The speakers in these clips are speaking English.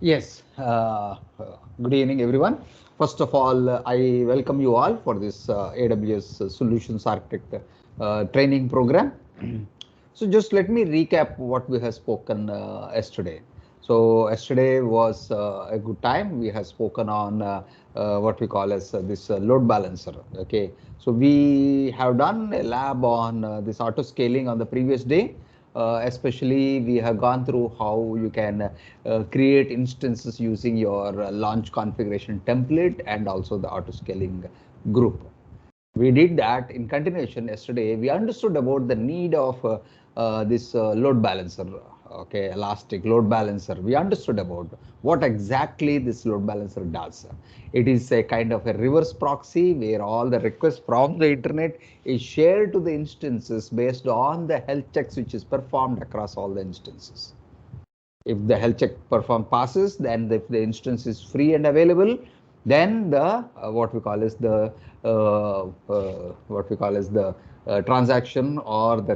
Yes, good evening everyone. First of all, I welcome you all for this AWS Solutions Architect training program. So just let me recap what we have spoken yesterday. So yesterday was a good time. We have spoken on what we call as this load balancer. Okay, so we have done a lab on this auto scaling on the previous day. Especially we have gone through how you can create instances using your launch configuration template and also the auto scaling group. We did that in continuation yesterday. We understood about the need of this load balancer, okay, elastic load balancer. We understood about what exactly this load balancer does. It is a kind of a reverse proxy where all the requests from the internet is shared to the instances based on the health checks which is performed across all the instances. If the health check perform passes, then if the instance is free and available, then the what we call is the transaction or the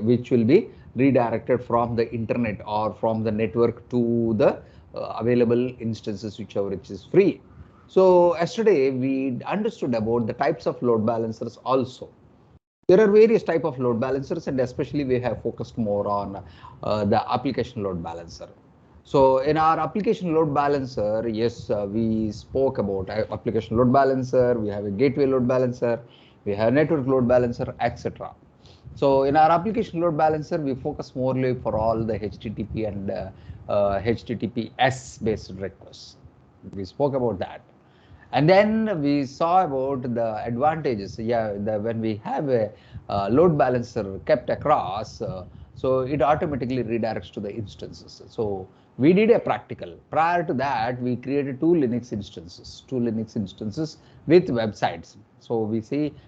which will be redirected from the internet or from the network to the available instances whichever which is free. So yesterday we understood about the types of load balancers also. There are various type of load balancers, and especially we have focused more on the application load balancer. So in our application load balancer, yes, we spoke about application load balancer, we have a gateway load balancer, we have network load balancer, etc. So in our application load balancer, we focus morely for all the HTTP and HTTPS based requests. We spoke about that. And then we saw about the advantages. Yeah, when we have a load balancer kept across, so it automatically redirects to the instances. So we did a practical. Prior to that, we created two Linux instances with websites. So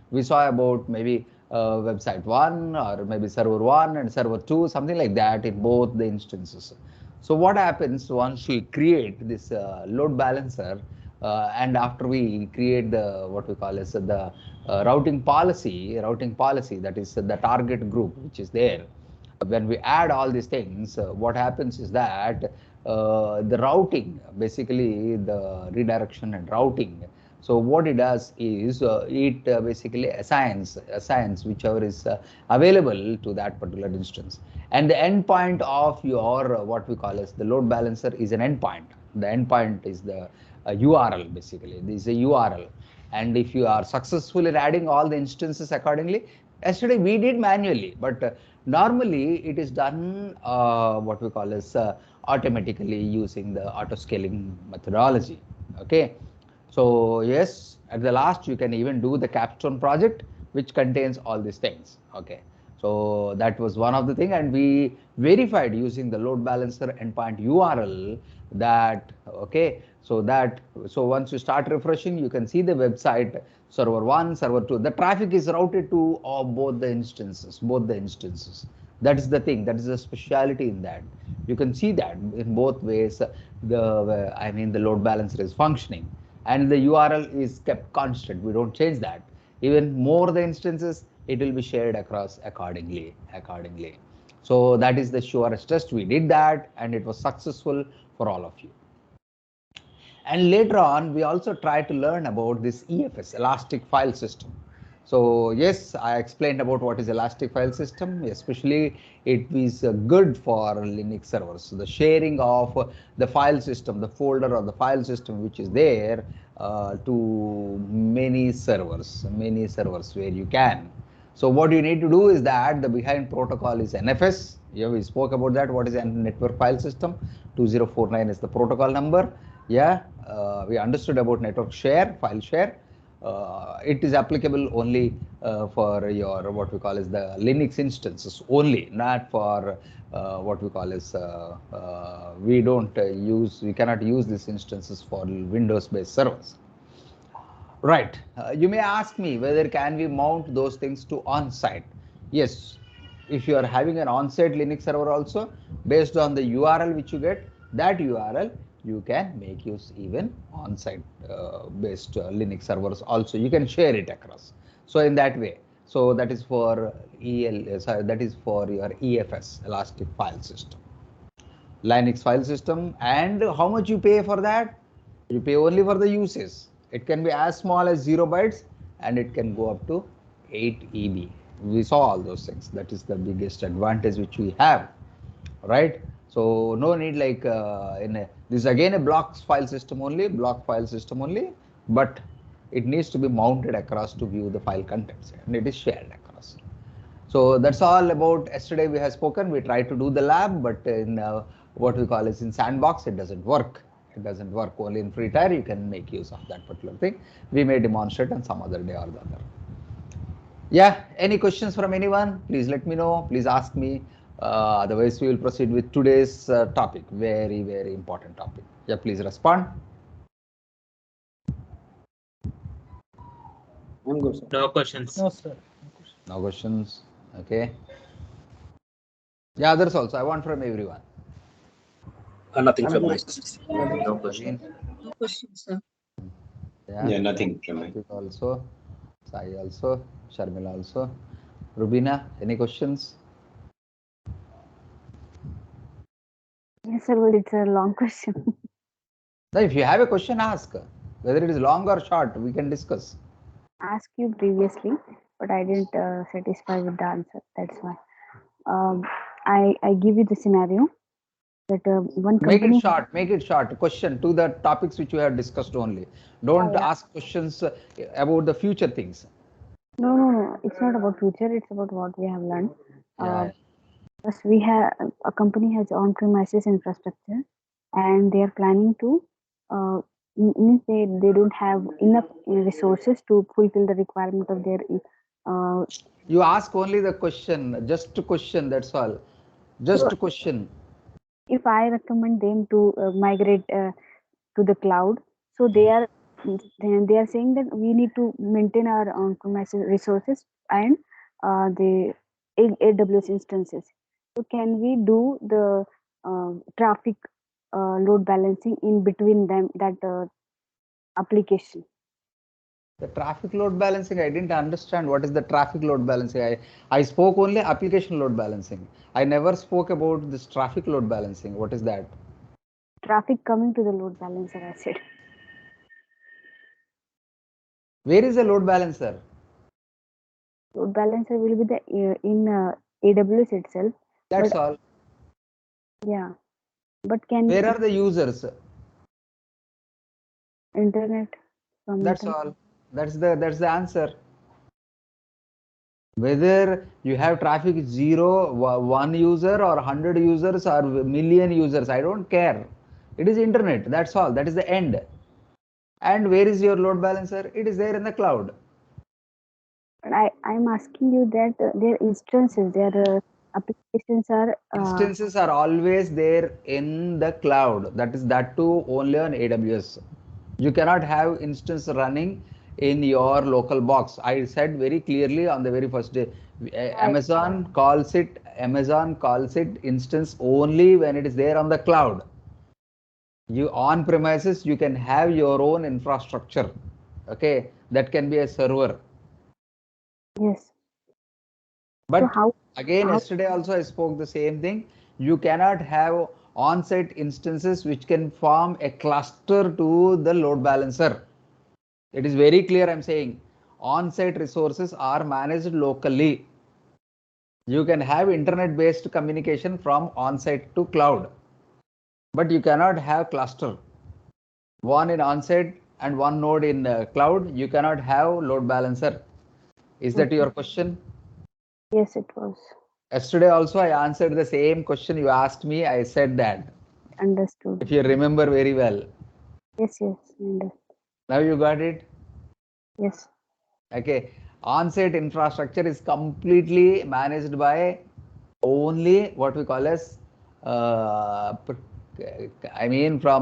we saw about maybe website 1 or maybe server 1 and server 2, something like that in both the instances. So what happens once we create this load balancer, and after we create the what we call as the routing policy, that is the target group which is there. When we add all these things, what happens is that the routing, basically the redirection and routing. So what it does is it basically assigns whichever is available to that particular instance. And the endpoint of your what we call as the load balancer is an endpoint. The endpoint is the URL basically. This is a URL. And if you are successful in adding all the instances accordingly, yesterday we did manually, but normally it is done what we call as automatically using the auto scaling methodology. Okay. So yes, at the last you can even do the capstone project which contains all these things. Okay. So that was one of the thing, and we verified using the load balancer endpoint URL that okay. So once you start refreshing, you can see the website server 1, server 2. The traffic is routed to both the instances. That is the thing. That is the speciality in that. You can see that in both ways. The load balancer is functioning, and the URL is kept constant. We don't change that. Even more the instances, it will be shared across accordingly. So that is the surest test. We did that, and it was successful for all of you. And later on, we also try to learn about this EFS, Elastic File System. So yes, I explained about what is Elastic File System, especially it is good for Linux servers. So the sharing of the file system, the folder or the file system which is there to many servers where you can. So what you need to do is that the behind protocol is NFS. Yeah, we spoke about that. What is a network file system? 2049 is the protocol number. Yeah, we understood about network share, file share. It is applicable only for your what we call as the Linux instances only, not for what we call as we cannot use these instances for Windows-based servers. Right. You may ask me whether can we mount those things to on-site. Yes, if you are having an on-site Linux server also, based on the URL which you get, that URL you can make use even on-site based Linux servers also. You can share it across. So in that way. So that is for that is for your EFS, Elastic File System. Linux file system. And how much you pay for that? You pay only for the uses. It can be as small as 0 bytes and it can go up to 8 EB. We saw all those things. That is the biggest advantage which we have, right? So no need like this is again a block file system only, but it needs to be mounted across to view the file contents and it is shared across. So that's all about yesterday we have spoken. We tried to do the lab, but in what we call is in sandbox, it doesn't work. It doesn't work. Only in free tier you can make use of that particular thing. We may demonstrate on some other day or the other. Yeah, any questions from anyone? Please let me know. Please ask me. Otherwise, we will proceed with today's topic. Very, very important topic. Yeah, please respond. I'm good, sir. No questions. No, sir. No questions. Okay. Yeah, others also. I want from everyone. Nothing from my side. No question. No questions, sir. Yeah, nothing from my Karthik also. Sai also. Sharmila also. Rubina, any questions? Yes, sir, but it's a long question. Now, if you have a question, ask. Whether it is long or short, we can discuss. Asked you previously, but I didn't satisfy with the answer. That's why. I give you the scenario that one Make company. it short. Make it short. Question to the topics which we have discussed only. Don't Yeah. ask questions about the future things. No. It's not about future. It's about what we have learned. Yeah. First, we have a company has on-premises infrastructure, and they are planning to. Means they don't have enough resources to fulfill the requirement of their. You ask only the question. Just a question. That's all. Just a question. If I recommend them to migrate to the cloud, so they are saying that we need to maintain our on-premises resources and the AWS instances. So can we do the traffic load balancing in between them that application? The traffic load balancing, I didn't understand what is the traffic load balancing. I spoke only application load balancing. I never spoke about this traffic load balancing. What is that? Traffic coming to the load balancer, I said. Where is the load balancer? Load balancer will be the in AWS itself. That's all. Yeah, but can Where are the users? internet? That's all. That's the answer. Whether you have traffic 0, 1 user or 100 users or million users, I don't care. It is internet. That's all. That is the end. And where is your load balancer? It is there in the cloud. I'm asking you that their instances, their applications are. Instances are always there in the cloud. That too only on AWS. You cannot have instance running in your local box. I said very clearly on the very first day. Amazon calls it instance only when it is there on the cloud. You on premises you can have your own infrastructure. Okay, that can be a server. Yes. But So again, yesterday also I spoke the same thing. You cannot have on-site instances which can form a cluster to the load balancer. It is very clear I'm saying. On-site resources are managed locally. You can have internet-based communication from on-site to cloud. But you cannot have cluster. One in on-site and one node in cloud. You cannot have load balancer. Is that your question? yes, it was. Yesterday also I answered the same question you asked me. I said that. Understood. If you remember very well. Yes. Understood. Now you got it? Yes. Okay. On-site infrastructure is completely managed by only what we call as, from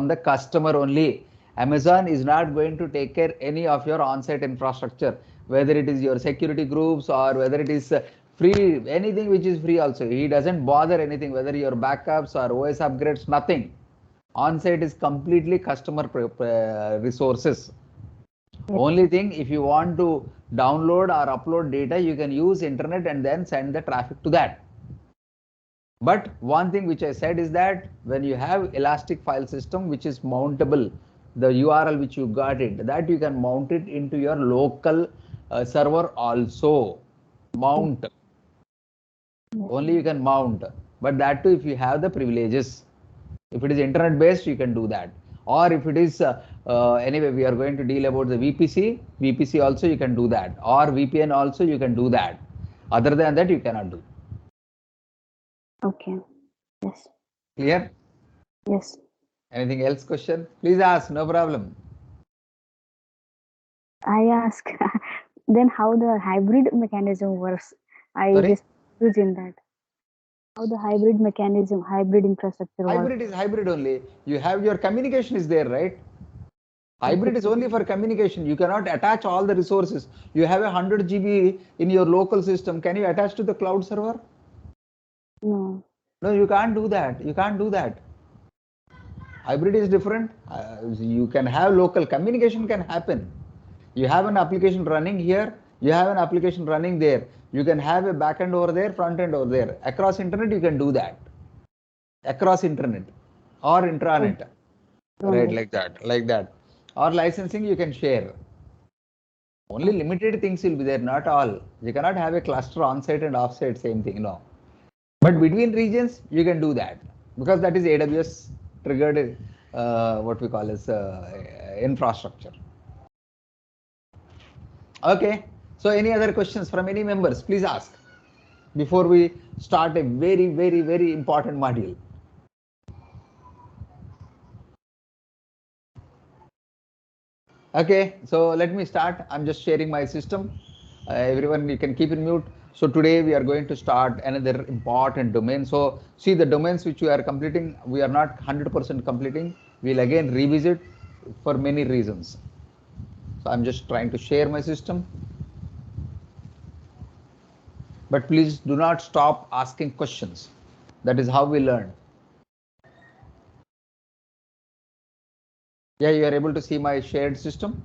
the customer only. Amazon is not going to take care any of your on-site infrastructure, whether it is your security groups or whether it is free, anything which is free also. He doesn't bother anything, whether your backups or OS upgrades, nothing. On-site is completely customer resources. Only thing, if you want to download or upload data, you can use internet and then send the traffic to that. But one thing which I said is that when you have elastic file system which is mountable, the URL which you got it, that you can mount it into your local server also. Mount. Only you can mount, but that too if you have the privileges. If it is internet based, you can do that. Or if it is anyway, we are going to deal about the VPC. VPC also you can do that, or VPN also you can do that. Other than that, you cannot do. Okay. Yes. Clear? Yes. Anything else question? Please ask, no problem. I ask then how the hybrid mechanism works. I Sorry? just use in that. How the hybrid mechanism, hybrid infrastructure works. Hybrid is hybrid only. You have your communication is there, right? Hybrid is only for communication. You cannot attach all the resources. You have 100 GB in your local system. Can you attach to the cloud server? No. No, you can't do that. You can't do that. Hybrid is different. You can have local communication can happen. You have an application running here. You have an application running there. You can have a backend over there, front end over there. Across internet, you can do that. Across internet or intranet, right? Like that. Or licensing, you can share. Only limited things will be there, not all. You cannot have a cluster on-site and off-site, same thing, no. But between regions, you can do that because that is AWS triggered what we call as infrastructure. Okay, so any other questions from any members, please ask before we start a very, very, very important module. Okay, so let me start. I'm just sharing my system. Everyone, you can keep it mute. So today we are going to start another important domain. So see the domains which we are completing, we are not 100% completing. We'll again revisit for many reasons. So I'm just trying to share my system. But please do not stop asking questions. That is how we learn. Yeah, you are able to see my shared system?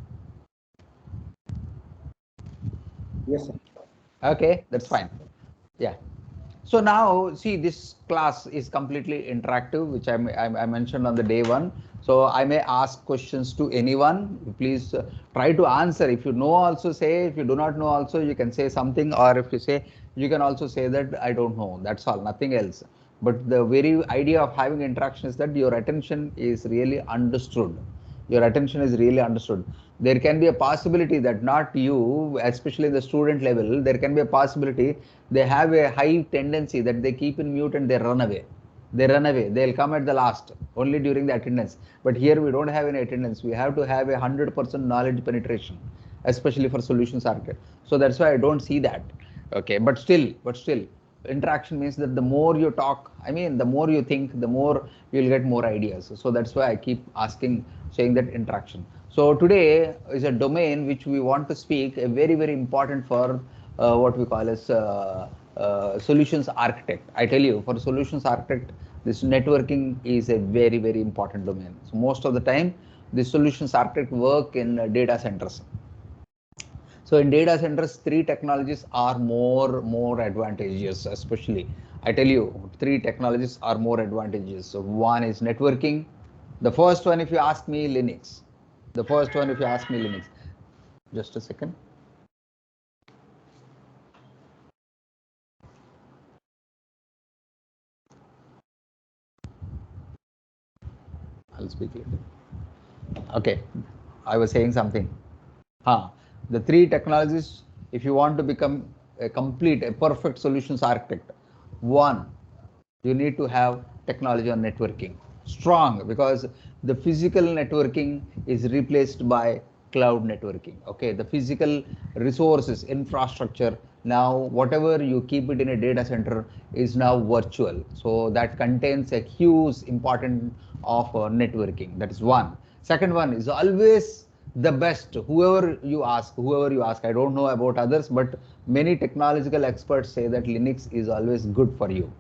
Yes, sir. Okay, that's fine. Yeah. So now see this class is completely interactive, which I mentioned on the day one. So I may ask questions to anyone. Please try to answer. If you know, also say. If you do not know, also you can say something. Or if you say, you can also say that I don't know. That's all, nothing else. But the very idea of having interaction is that your attention is really understood. Your attention is really understood. There can be a possibility that not you, especially the student level, there can be a possibility they have a high tendency that they keep in mute and they run away. They run away. They'll come at the last, only during the attendance. But here we don't have any attendance. We have to have 100% knowledge penetration, especially for solutions architect. So that's why I don't see that. Okay, but still, interaction means that the more you talk, I mean, the more you think, the more you'll get more ideas. So that's why I keep asking, saying that interaction. So today is a domain which we want to speak, a very, very important for what we call as solutions architect. I tell you, for solutions architect, this networking is a very, very important domain. So most of the time, the solutions architect work in data centers. So in data centers, three technologies are more advantageous, especially. I tell you, three technologies are more advantageous. So one is networking. The first one, if you ask me, Linux. The first one, if you ask me, Linux. Just a second. I'll speak later. Okay, I was saying something. The three technologies, if you want to become a perfect solutions architect, one, you need to have technology on networking strong, because the physical networking is replaced by cloud networking. Okay, the physical resources, infrastructure, now whatever you keep it in a data center is now virtual. So that contains a huge important of networking. That is one. Second one is always the best. Whoever you ask, I don't know about others, but many technological experts say that Linux is always good for you.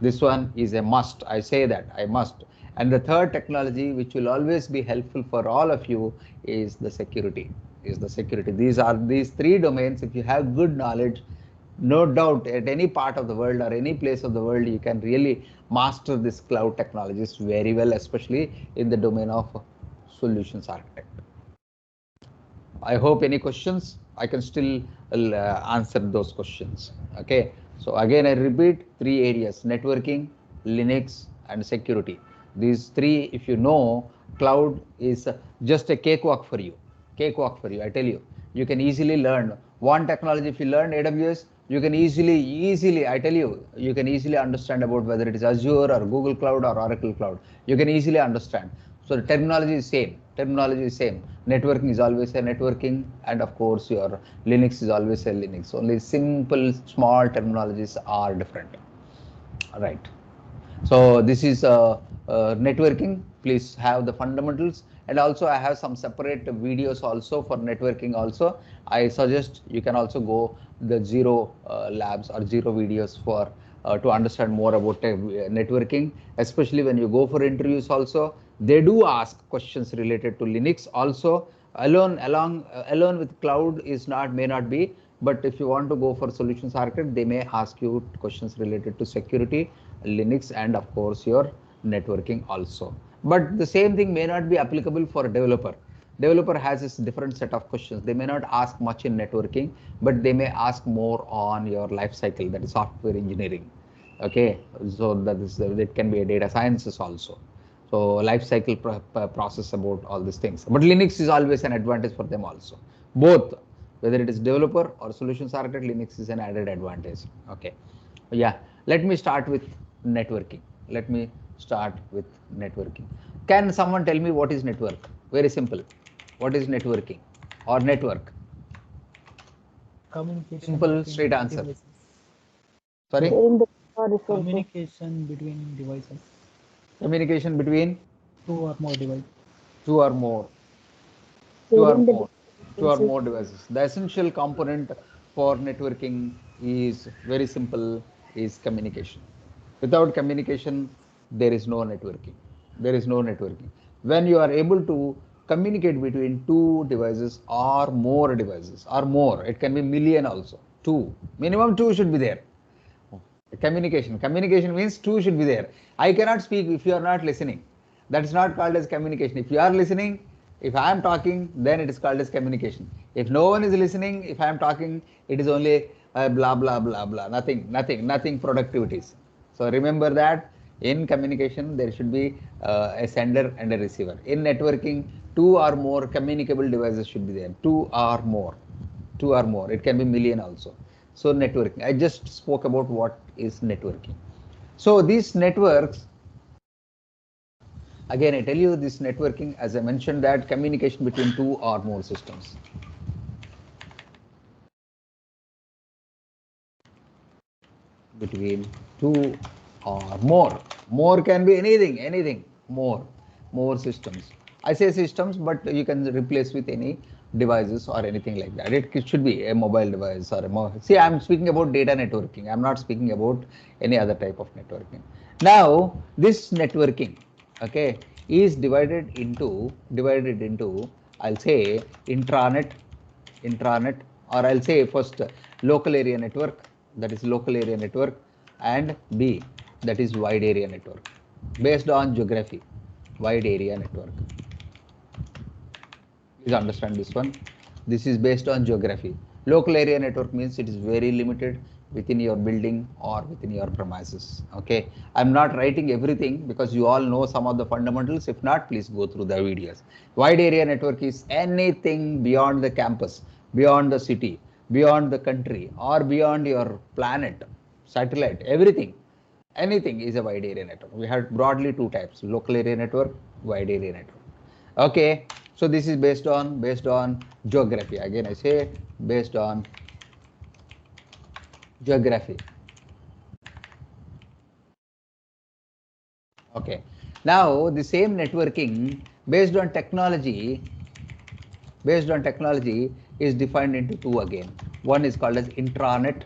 This one is a must. I say that, I must. And the third technology which will always be helpful for all of you is the security. These three domains. If you have good knowledge, No doubt, at any part of the world or any place of the world, you can really master this cloud technologies very well, especially in the domain of solutions architect. I hope any questions, I can still answer those questions. Okay. So again, I repeat, three areas: networking, Linux, and security. These three, if you know, cloud is just a cakewalk for you. Cakewalk for you, I tell you. You can easily learn one technology. If you learn AWS, you can easily, I tell you, you can easily understand about whether it is Azure or Google Cloud or Oracle Cloud. You can easily understand. So the terminology is same. Terminology is same. Networking is always a networking, and of course your Linux is always a Linux. Only simple, small terminologies are different. Right. So this is networking. Please have the fundamentals, and also I have some separate videos also for networking. Also, I suggest you can also go the zero labs or zero videos for to understand more about networking. Especially when you go for interviews, also they do ask questions related to Linux. Also, alone with cloud is not may not be. But if you want to go for solutions architect, they may ask you questions related to security, Linux, and of course your networking also. But the same thing may not be applicable for a developer. Developer has this different set of questions. They may not ask much in networking, but they may ask more on your life cycle, that is software engineering. Okay, so that is it can be a data sciences also. So life cycle process about all these things. But Linux is always an advantage for them also. Both, whether it is developer or solutions architect, Linux is an added advantage. Okay. Yeah, let me start with networking. Let me start with networking. Can someone tell me what is network? Very simple. What is networking or network? Communication Simple, between straight answer. devices. Sorry? Sharing the resources. Communication between devices. Communication between Two or more devices. two or more. Two or Sharing the more. Two or resources. more devices. The essential component for networking is very simple, is communication. Without communication, there is no networking. There is no networking. When you are able to communicate between two devices or more, it can be million also. Two. Minimum two should be there. Communication means two should be there. I cannot speak if you are not listening. That is not called as communication. If you are listening, if I am talking, then it is called as communication. If no one is listening, if I am talking, it is only blah blah blah blah. Nothing productivities. So remember that in communication there should be a sender and a receiver. In networking, two or more communicable devices should be there. Two or more. Two or more. It can be million also. So networking. I just spoke about what is networking. So these networks, again I tell you this networking, as I mentioned, that communication between two or more systems. Between two or more. More can be anything. More systems. I say systems, but you can replace with any devices or anything like that. It should be a mobile device or see, I'm speaking about data networking. I'm not speaking about any other type of networking. Now, this networking, okay, is divided into, I'll say intranet, or I'll say first local area network, that is local area network, and B, that is wide area network, based on geography. Wide area network, please understand this one. This is based on geography. Local area network means it is very limited within your building or within your premises. Okay, I'm not writing everything because you all know some of the fundamentals. If not, please go through the videos. Wide area network is anything beyond the campus, beyond the city, beyond the country, or beyond your planet, satellite, everything. Anything is a wide area network. We have broadly two types: local area network, wide area network. Okay, so this is based on geography. Again I say, based on geography. Okay, now the same networking based on technology is defined into two again. One is called as intranet,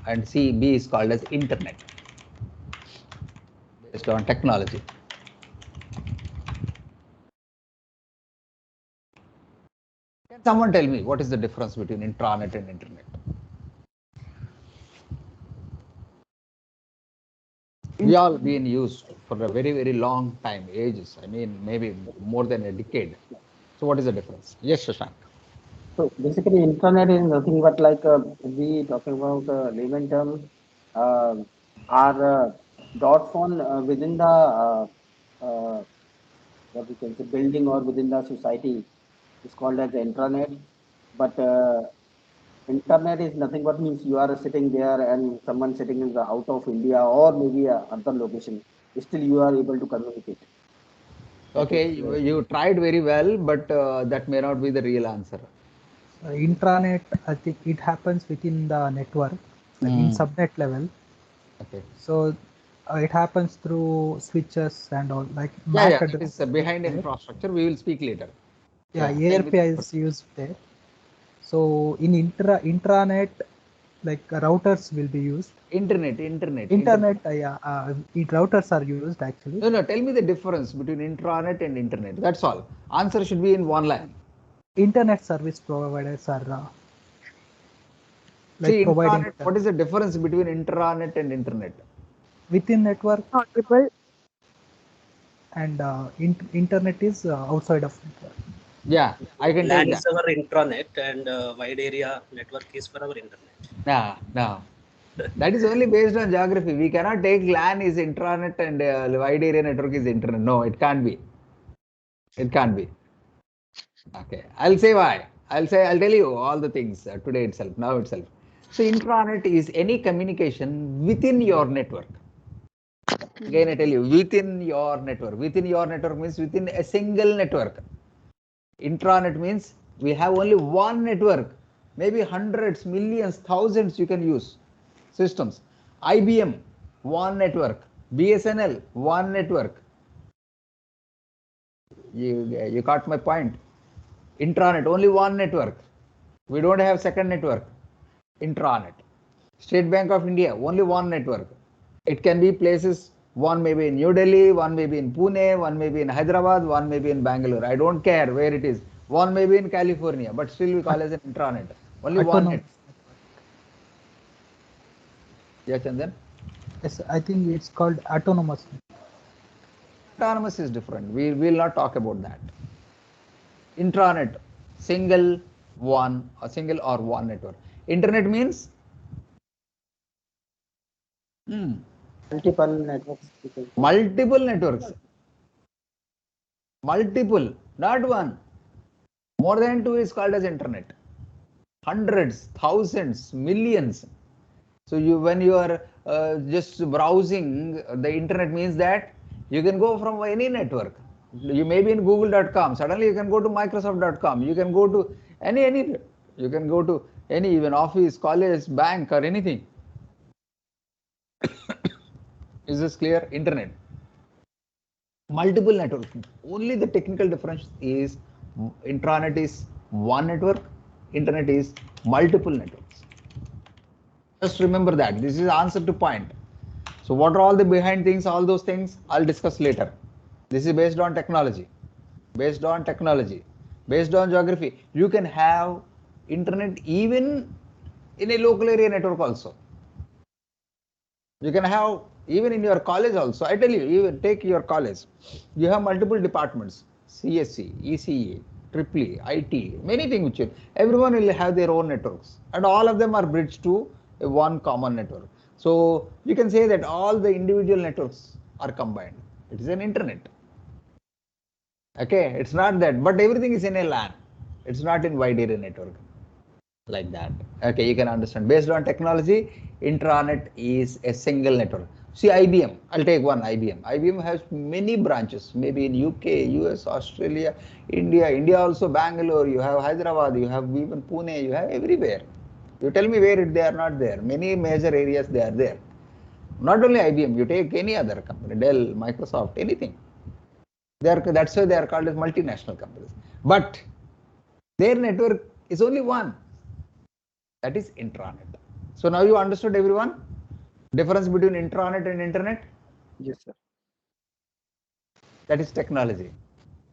and B is called as internet, based on technology. Can someone tell me what is the difference between intranet and internet? We all been used for a very, very long time, ages. I mean, maybe more than a decade. So what is the difference? Yes, Shashank. So basically, intranet is nothing but like we talking about layman term, uh, are dots on within the uh, what we can say building or within the society is called as the intranet. But internet is nothing but means you are sitting there and someone sitting in the out of India or maybe other location. Still, you are able to communicate. That is Okay, you tried very well, but that may not be the real answer. Intranet, I think it happens within the network, like in subnet level. Okay. So it happens through switches and all, like Yeah, MAC yeah, that address is behind there. infrastructure. We will speak later. Yeah, Tell me the ARPI is difference. used there. So in intranet, like routers will be used. Internet. Internet, routers are used actually. No, no, tell me the difference between intranet and internet. That's all. Answer should be in one line. Internet service providers are like See, providing intranet, what is the difference between intranet and internet? within network, Audible. and internet is outside of network. Yeah, I can LAN take is that. our intranet and wide area network is for our internet. Nah, no. That is only based on geography. We cannot take LAN is intranet and wide area network is internet. No, it can't be. It can't be. Okay, I'll say why. I'll tell you all the things today itself, now itself. So intranet is any communication within your network. Again, I tell you, within your network. Within your network means within a single network. Intranet means we have only one network, maybe hundreds, millions, thousands you can use systems. IBM, one network. BSNL, one network. You got my point. Intranet, only one network. We don't have second network. Intranet. State Bank of India, only one network. It can be places, one may be in New Delhi, one may be in Pune, one may be in Hyderabad, one may be in Bangalore. I don't care where it is. One may be in California, but still we call it as an intranet. Only one net. Autonomous. Yeah, Chandan? Yes, I think it's called autonomous. Autonomous is different. We will not talk about that. Intranet, single or one network. Internet means multiple networks. multiple networks. Multiple, not one. More than two is called as internet. Hundreds, thousands, millions. So when you are just browsing the internet means that you can go from any network. You may be in google.com, suddenly you can go to microsoft.com, you can go to any you can go to any even office, college, bank or anything. Is this clear? Internet. Multiple networks. Only the technical difference is intranet is one network, internet is multiple networks. Just remember that. This is answer to point. So what are all the behind things, all those things, I'll discuss later. This is based on technology. Based on technology. Based on geography. You can have internet even in a local area network also. You can have even in your college also. I tell you, even take your college. You have multiple departments. CSC, ECE, EEE, IT, many things. Everyone will have their own networks. And all of them are bridged to a one common network. So you can say that all the individual networks are combined. It is an internet. Okay, it's not that, but everything is in a LAN. It's not in wide area network like that. Okay, you can understand. Based on technology, intranet is a single network. See IBM, I'll take one IBM. IBM has many branches, maybe in UK, US, Australia, India. India also Bangalore, you have Hyderabad, you have even Pune, you have everywhere. You tell me where they are not there. Many major areas they are there. Not only IBM, you take any other company, Dell, Microsoft, anything. That's why they are called as multinational companies. But their network is only one. That is intranet. So now you understood everyone? Difference between intranet and internet? Yes, sir. That is technology.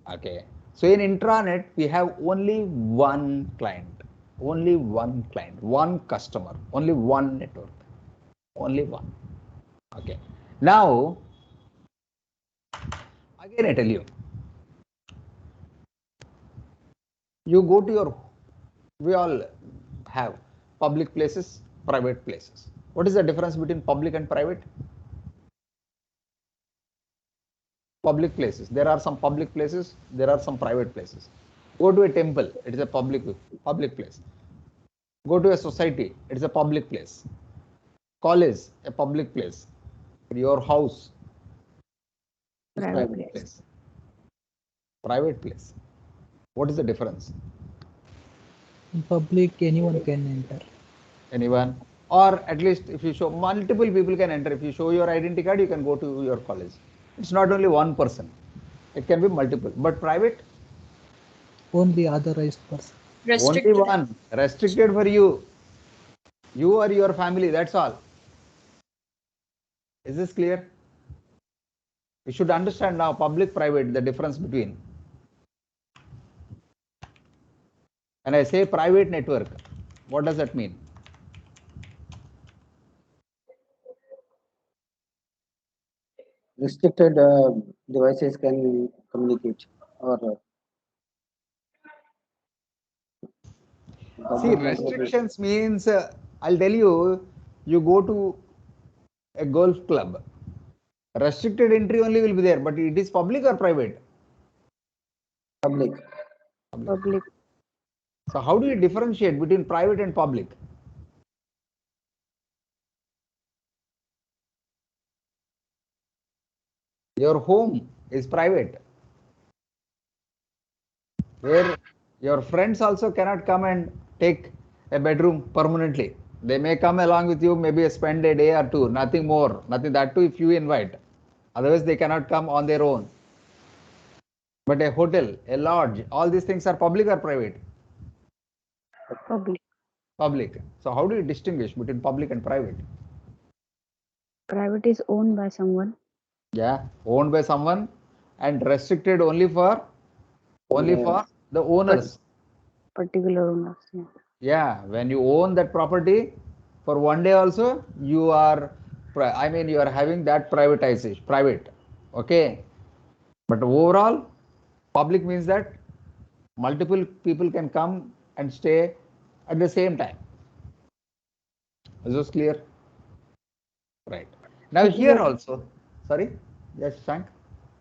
Okay. So in intranet, we have only one client, one customer, only one network, only one. Okay. Now, again I tell you, you go to your, we all have public places, private places. What is the difference between public and private? Public places. There are some public places, there are some private places. Go to a temple, it is a public place. Go to a society, it is a public place. College, a public place. Your house is private place. Private place. What is the difference? In public, anyone can enter. Anyone, or at least if you show, multiple people can enter. If you show your identity card, you can go to your college. It's not only one person, it can be multiple. But private, Only authorized person. only one, restricted for you or your family, that's all. Is this clear? You should understand now public private, the difference between. When I say private network, what does that mean? Restricted devices can communicate or See, restrictions means, I'll tell you, you go to a golf club, restricted entry only will be there, but it is public or private? public. Public. So how do you differentiate between private and public? Your home is private, where your friends also cannot come and take a bedroom permanently. They may come along with you, maybe spend a day or two, nothing more, nothing that too if you invite. Otherwise, they cannot come on their own. But a hotel, a lodge, all these things are public or private? Public. Public. So how do you distinguish between public and private? Private is owned by someone. Yeah, owned by someone and restricted only for the owners. Particular owners. Yeah. Yeah, when you own that property for one day also, you are, I mean, you are having that privatization, private. Okay. But overall, public means that multiple people can come and stay at the same time. Is this clear? Right. Now here also, sorry, yes, Shank.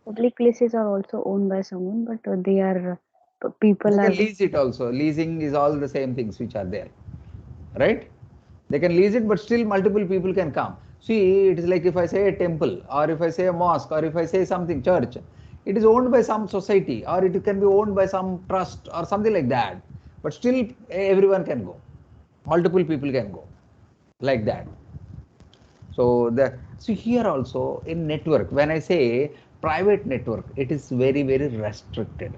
Public places are also owned by someone, but they are people They are. can lease it also. Leasing is all the same things which are there, right? They can lease it, but still multiple people can come. See, it is like if I say a temple, or if I say a mosque, or if I say something church, it is owned by some society, or it can be owned by some trust, or something like that. But still, everyone can go. Multiple people can go, like that. So here also in network, when I say private network, it is very, very restricted.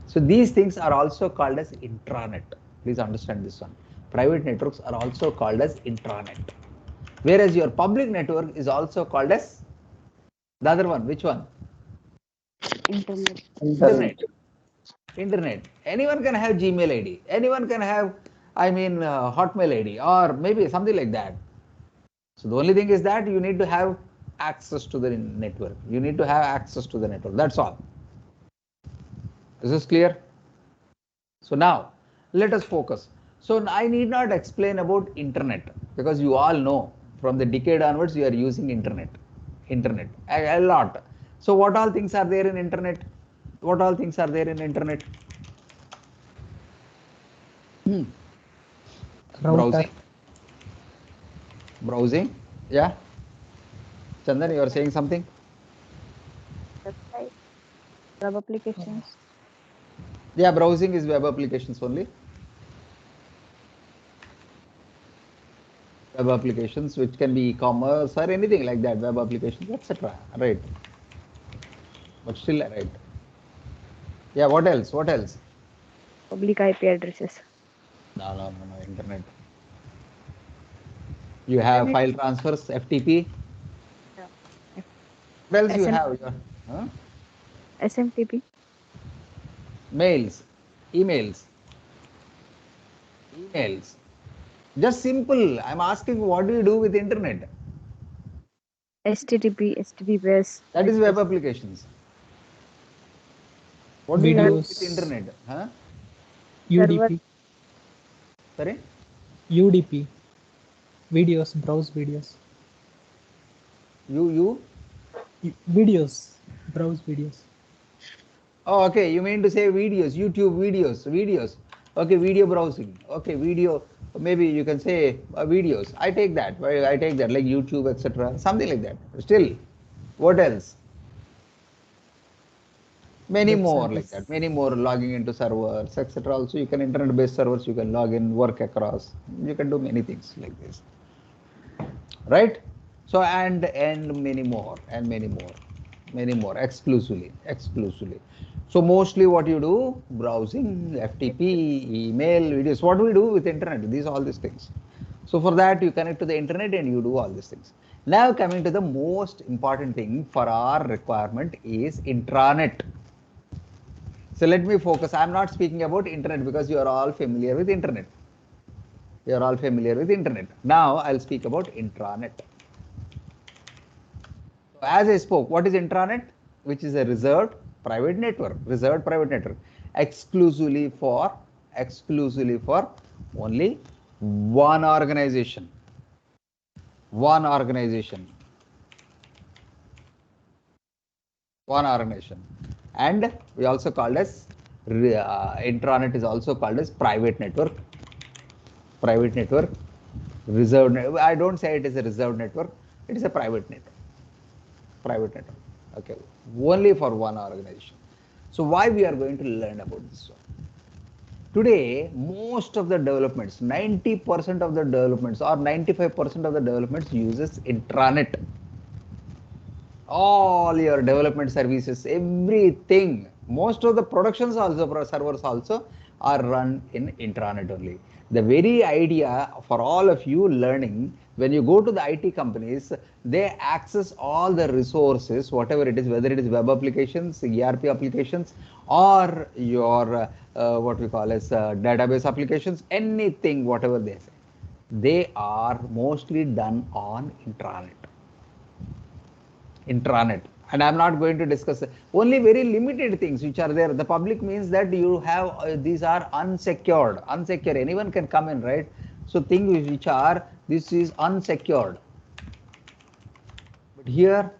So these things are also called as intranet. Please understand this one. Private networks are also called as intranet. Whereas your public network is also called as the other one. Which one? Internet. Internet. Anyone can have Gmail ID. Anyone can have, Hotmail ID, or maybe something like that. So the only thing is that you need to have access to the network. You need to have access to the network. That's all. Is this clear? So now let us focus. So I need not explain about internet, because you all know from the decade onwards you are using internet a lot. So what all things are there in internet? What all things are there in internet? Router. Browsing. Yeah. Chandan, you are saying something? Website. Web applications. Yeah, browsing is web applications only. Web applications, which can be e-commerce or anything like that, web applications, etc. Right. But still, right. Yeah, what else? What else? Public IP addresses. No, internet. You have file transfers, FTP. Yeah. What else you have? Huh? SMTP. Mails, emails. Just simple. I'm asking, what do you do with internet? HTTP, HTTPS. That is web applications. What do you do Videos. with internet? Huh? UDP. Sorry? UDP. Videos, browse videos. Videos, browse videos. Oh, okay. You mean to say videos, YouTube videos. Okay, video browsing. Okay, video. Maybe you can say videos. I take that. I take that like YouTube, etc. Something like that. Still, what else? Many Web more service. like that. Many more logging into servers, etc. Also, you can internet-based servers. You can log in, work across. You can do many things like this, right? So and many more exclusively. So mostly what you do, browsing, FTP, email, videos. What do we do with internet? All these things. So for that you connect to the internet and you do all these things. Now coming to the most important thing for our requirement is intranet. So let me focus. I'm not speaking about internet because you are all familiar with internet. Now I'll speak about intranet. So as I spoke, what is intranet? Which is a reserved private network, exclusively for only one organization. And we also called as intranet is also called as private network. Reserved. I don't say it is a reserved network. It is a private network. Okay, only for one organization. So why we are going to learn about this one? Today, most of the developments, 90% of the developments or 95% of the developments uses intranet. All your development services, everything, most of the productions also, servers also are run in intranet only. The very idea for all of you learning, when you go to the IT companies, they access all the resources, whatever it is, whether it is web applications, ERP applications, or your what we call as database applications, anything, whatever they say, they are mostly done on intranet. And I'm not going to discuss only very limited things which are there. The public means that you have these are unsecured. Anyone can come in, right? So things which are, this is unsecured. But here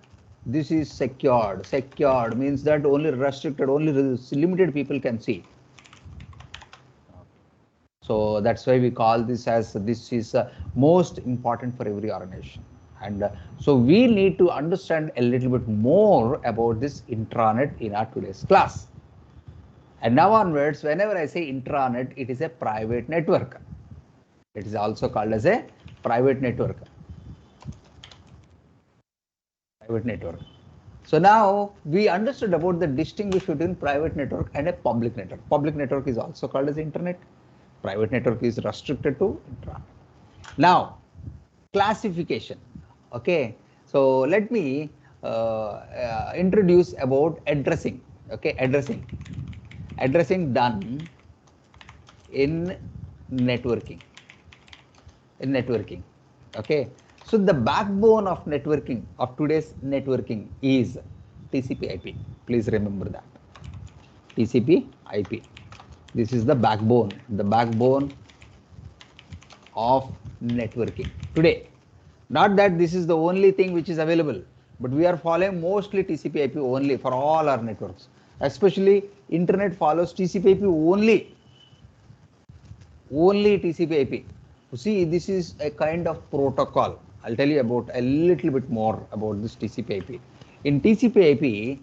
this is secured. Secured means that only restricted, only limited people can see. So that's why we call this as, this is most important for every organization. And so we need to understand a little bit more about this intranet in our today's class. And now onwards, whenever I say intranet, it is a private network. It is also called as a private network. So now we understood about the distinction between private network and a public network. Public network is also called as internet. Private network is restricted to intranet. Now, classification. Okay, so let me introduce about addressing. Okay, addressing done in networking. Okay, so the backbone of networking, of today's networking, is TCP/IP. Please remember that, TCP/IP. This is the backbone of networking today. Not that this is the only thing which is available, but we are following mostly TCP/IP only for all our networks. Especially internet follows TCP/IP only. TCP/IP. See, this is a kind of protocol. I'll tell you about a little bit more about this TCP/IP. In TCP/IP,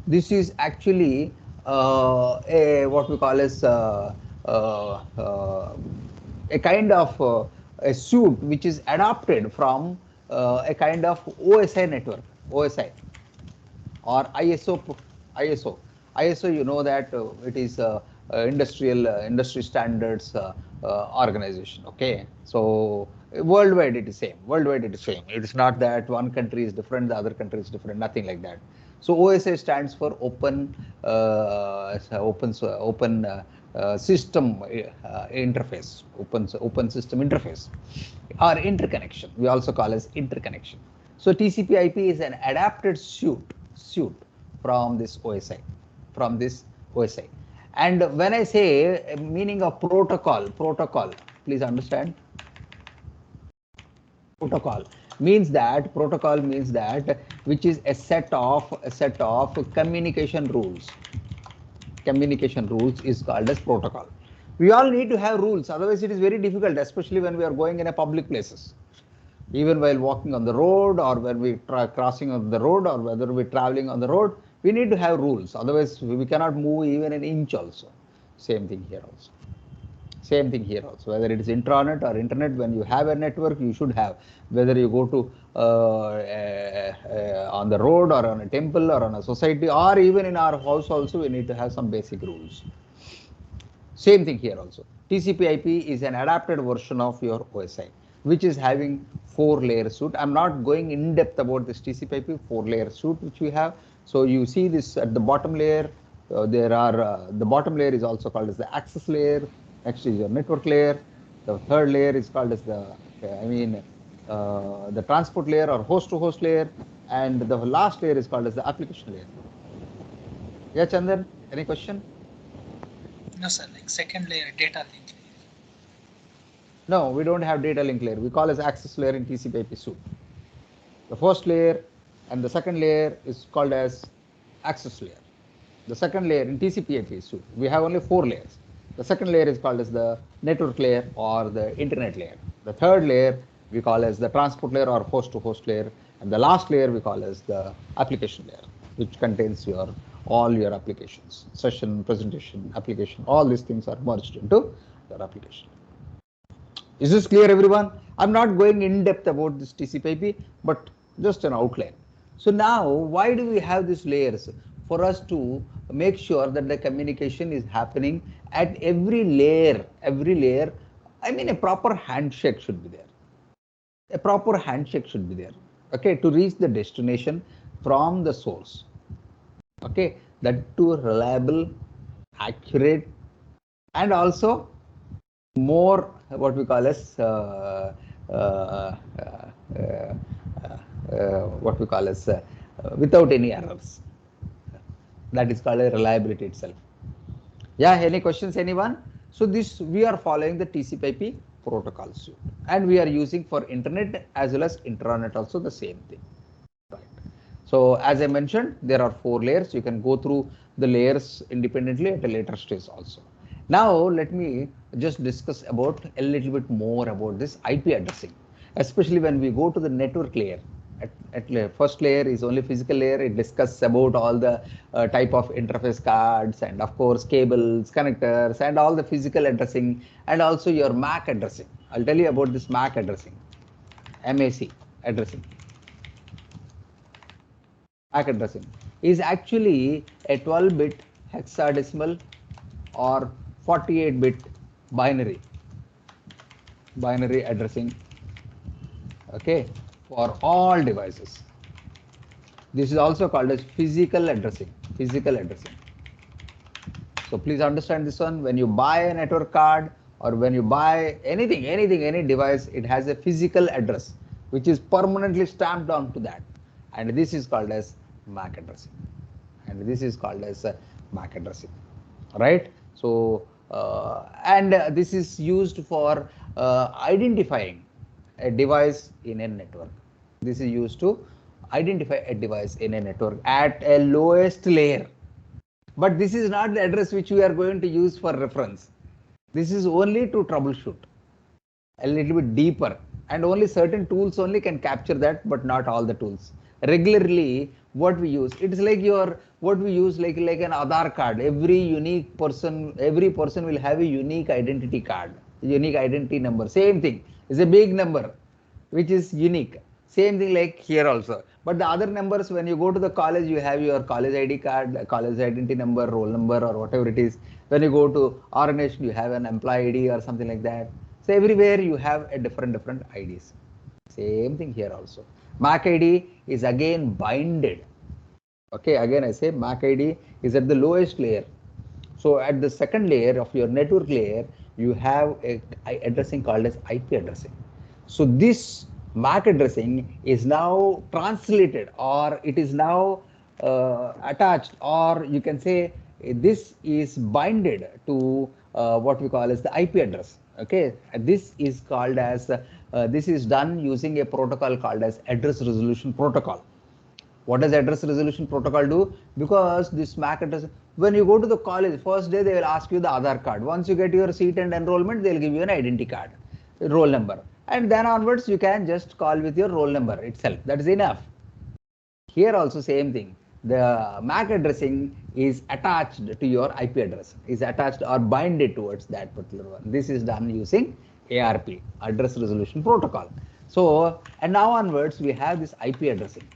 this is actually a what we call as a kind of a suite which is adapted from a kind of OSI network, OSI or ISO. You know that it is industry standards organization. Okay, so worldwide it is same. It is not that one country is different, the other country is different. Nothing like that. So OSI stands for open system interface, open system interface, or interconnection. We also call as interconnection. So TCP/IP is an adapted suite from this OSI, And when I say meaning of protocol, please understand. Protocol means that which is a set of communication rules. Communication rules is called as protocol. We all need to have rules, otherwise it is very difficult, especially when we are going in a public places. Even while walking on the road, or when we crossing on the road, or whether we're traveling on the road, we need to have rules, otherwise we cannot move even an inch also. Same thing here also. Whether it is intranet or internet, when you have a network, you should have, whether you go to on the road, or on a temple, or on a society, or even in our house also, we need to have some basic rules. Same thing here also. TCP/IP is an adapted version of your OSI, which is having 4-layer suite. I'm not going in depth about this TCP/IP 4-layer suite which we have. So you see this at the bottom layer. The bottom layer is also called as the access layer. Next is your network layer. The third layer is called as the transport layer or host-to-host layer, and the last layer is called as the application layer. Yeah, Chandan, any question? No, sir. Like second layer, data link layer. No, we don't have data link layer. We call as access layer in TCP/IP suite. The first layer and the second layer is called as access layer. The second layer in TCP/IP suite, we have only 4 layers. The second layer is called as the network layer or the internet layer. The third layer we call as the transport layer or host-to-host layer, and the last layer we call as the application layer, which contains all your applications, session, presentation, application. All these things are merged into your application. Is this clear, everyone? I'm not going in depth about this TCP/IP, but just an outline. So now, why do we have these layers? For us to make sure that the communication is happening at every layer. I mean, a proper handshake should be there. Okay, to reach the destination from the source. Okay, that too reliable, accurate, and also more what we call as without any errors. That is called a reliability itself. Yeah, any questions, anyone? So this, we are following the TCP/IP protocol suite, and we are using for internet as well as intranet also the same thing. Right. So as I mentioned, there are 4 layers. You can go through the layers independently at a later stage also. Now let me just discuss about a little bit more about this IP addressing, especially when we go to the network layer. At first layer is only physical layer. It discusses about all the type of interface cards, and of course cables, connectors, and all the physical addressing, and also your MAC addressing. I'll tell you about this MAC addressing, MAC addressing. MAC addressing is actually a 12-bit hexadecimal or 48-bit binary addressing, okay, for all devices. This is also called as physical addressing. So please understand this one. When you buy a network card, or when you buy any device, it has a physical address which is permanently stamped onto that, and this is called as MAC addressing. Right? So this is used for identifying a device in a network. This is used to identify a device in a network at a lowest layer. But this is not the address which we are going to use for reference. This is only to troubleshoot a little bit deeper, and only certain tools only can capture that, but not all the tools. Regularly, what we use, it is like what we use like an Aadhaar card. Every person will have a unique identity card, unique identity number. Same thing. It's a big number which is unique. Same thing like here also. But the other numbers, when you go to the college, you have your college ID card, college identity number, roll number, or whatever it is. When you go to organization, you have an employee ID or something like that. So everywhere you have a different IDs. Same thing here also. MAC ID is again binded. Okay, again I say MAC ID is at the lowest layer. So at the second layer of your network layer, you have a addressing called as IP addressing. So this MAC addressing is now translated, or it is now attached, or you can say this is binded to what we call as the IP address. Okay, this is called as this is done using a protocol called as address resolution protocol. What does address resolution protocol do? Because this MAC address, when you go to the college, first day they will ask you the Aadhaar card. Once you get your seat and enrollment, they will give you an identity card, roll number. And then onwards, you can just call with your roll number itself. That is enough. Here also same thing. The MAC addressing is attached to your IP address, is attached or binded towards that particular one. This is done using ARP, address resolution protocol. So, and now onwards, we have this IP addressing.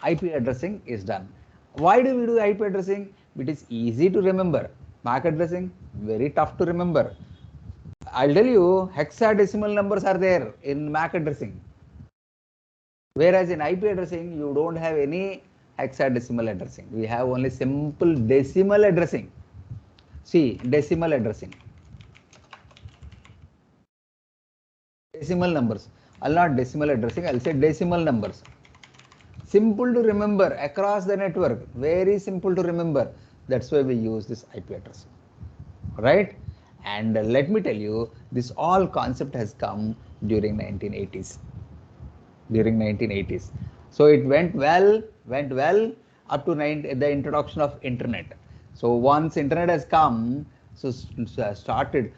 IP addressing is done. Why do we do IP addressing? It is easy to remember. MAC addressing, very tough to remember. I'll tell you, hexadecimal numbers are there in MAC addressing. Whereas in IP addressing, you don't have any hexadecimal addressing. We have only simple decimal addressing. See, decimal addressing. Decimal numbers. I'll not decimal addressing, I'll say decimal numbers. Simple to remember across the network, very simple to remember. That's why we use this IP addressing, right? And let me tell you, this all concept has come during 1980s. During 1980s, so it went well up to the introduction of internet. So once internet has come, so started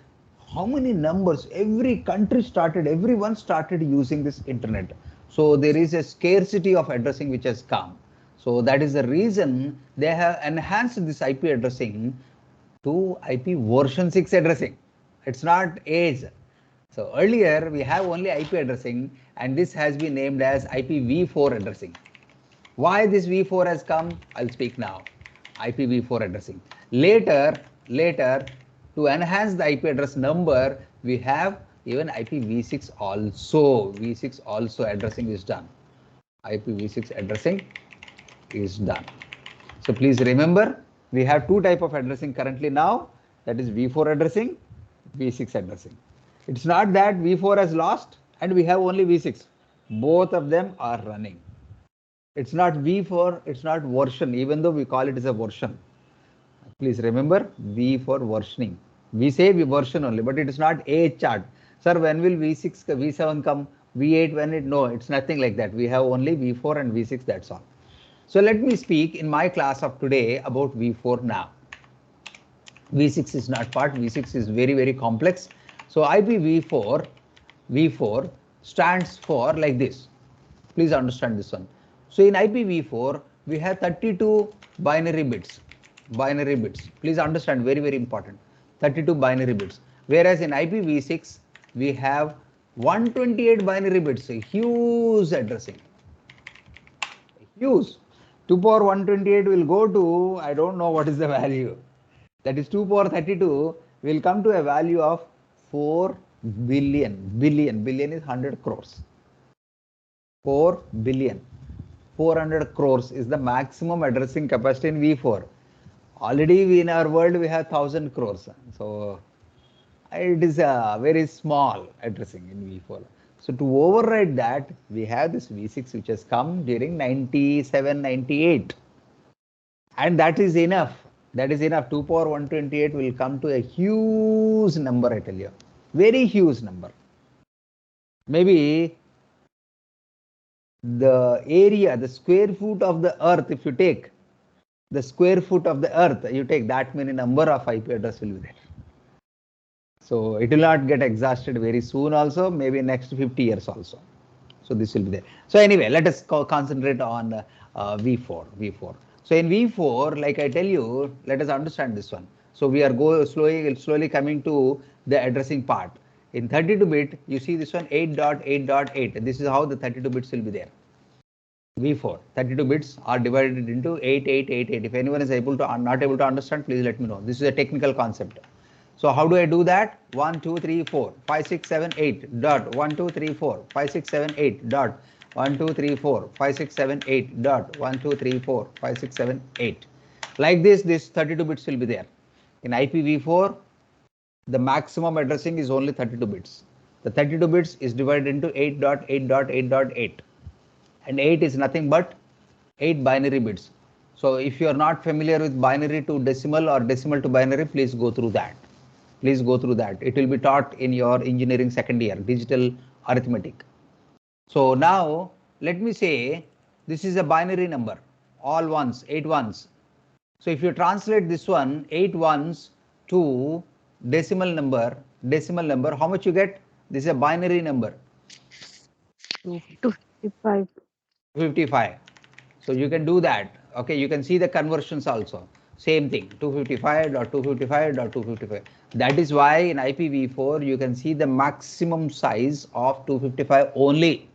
how many numbers, every country started, everyone started using this internet. So there is a scarcity of addressing which has come. So that is the reason they have enhanced this IP addressing to IP version 6 addressing. It's not age. So earlier we have only IP addressing, and this has been named as Ipv4 addressing. Why this V4 has come? I'll speak now. Ipv4 addressing. Later, to enhance the IP address number, we have even IPv6 also. V6 also addressing is done. IPv6 addressing is done. So please remember, we have two types of addressing currently now. That is V4 addressing, V6 addressing. It's not that V4 has lost and we have only V6. Both of them are running. It's not V4, it's not version, even though we call it as a version. Please remember, V for versioning. We say we version only, but it is not a chart. Sir, when will V6, V7 come? V8 when it? No, it's nothing like that. We have only V4 and V6, that's all. So let me speak in my class of today about V4 now. V6 is not part, V6 is very, very complex. So IPv4, V4 stands for like this. Please understand this one. So in IPv4, we have 32 binary bits. Binary bits. Please understand, very, very important. 32 binary bits. Whereas in IPv6, we have 128 binary bits. A huge addressing. Huge. 2 power 128 will go to, I don't know what is the value. That is 2 power 32 will come to a value of 4 billion. Billion is 100 crores. 4 billion. 400 crores is the maximum addressing capacity in V4. Already in our world we have 1000 crores. So it is a very small addressing in V4. So to override that, we have this V6 which has come during 97, 98. And that is enough. That is enough. 2 power 128 will come to a huge number, I tell you. Very huge number. Maybe the area, the square foot of the earth, if you take the square foot of the earth, you take that many number of IP address will be there. So it will not get exhausted very soon also, maybe next 50 years also. So this will be there. So anyway, let us concentrate on V4. So in V4, like I tell you, let us understand this one. So we are slowly coming to the addressing part. In 32-bit, you see this one 8.8.8. This is how the 32 bits will be there. V4, 32 bits are divided into 8888. If anyone is not able to understand, please let me know. This is a technical concept. So how do I do that? 1, 2, 3, 4, 5, 6, 7, 8 dot 1, 2, 3, 4, 5, 6, 7, 8 dot 1, 2, 3, 4, 5, 6, 7, 8 dot 1, 2, 3, 4, 5, 6, 7, 8. Like this 32 bits will be there. In IPv4, the maximum addressing is only 32 bits. The 32 bits is divided into 8.8.8.8, and 8 is nothing but 8 binary bits. So if you are not familiar with binary to decimal or decimal to binary, please go through that. Please go through that. It will be taught in your engineering second year, digital arithmetic. So now let me say this is a binary number, all ones, 8 ones. So if you translate this one, 8 ones to decimal number, how much you get? This is a binary number. 255. 55. So you can do that. Okay, you can see the conversions also. Same thing, 255.255.255. That is why in IPv4 you can see the maximum size of 255 only.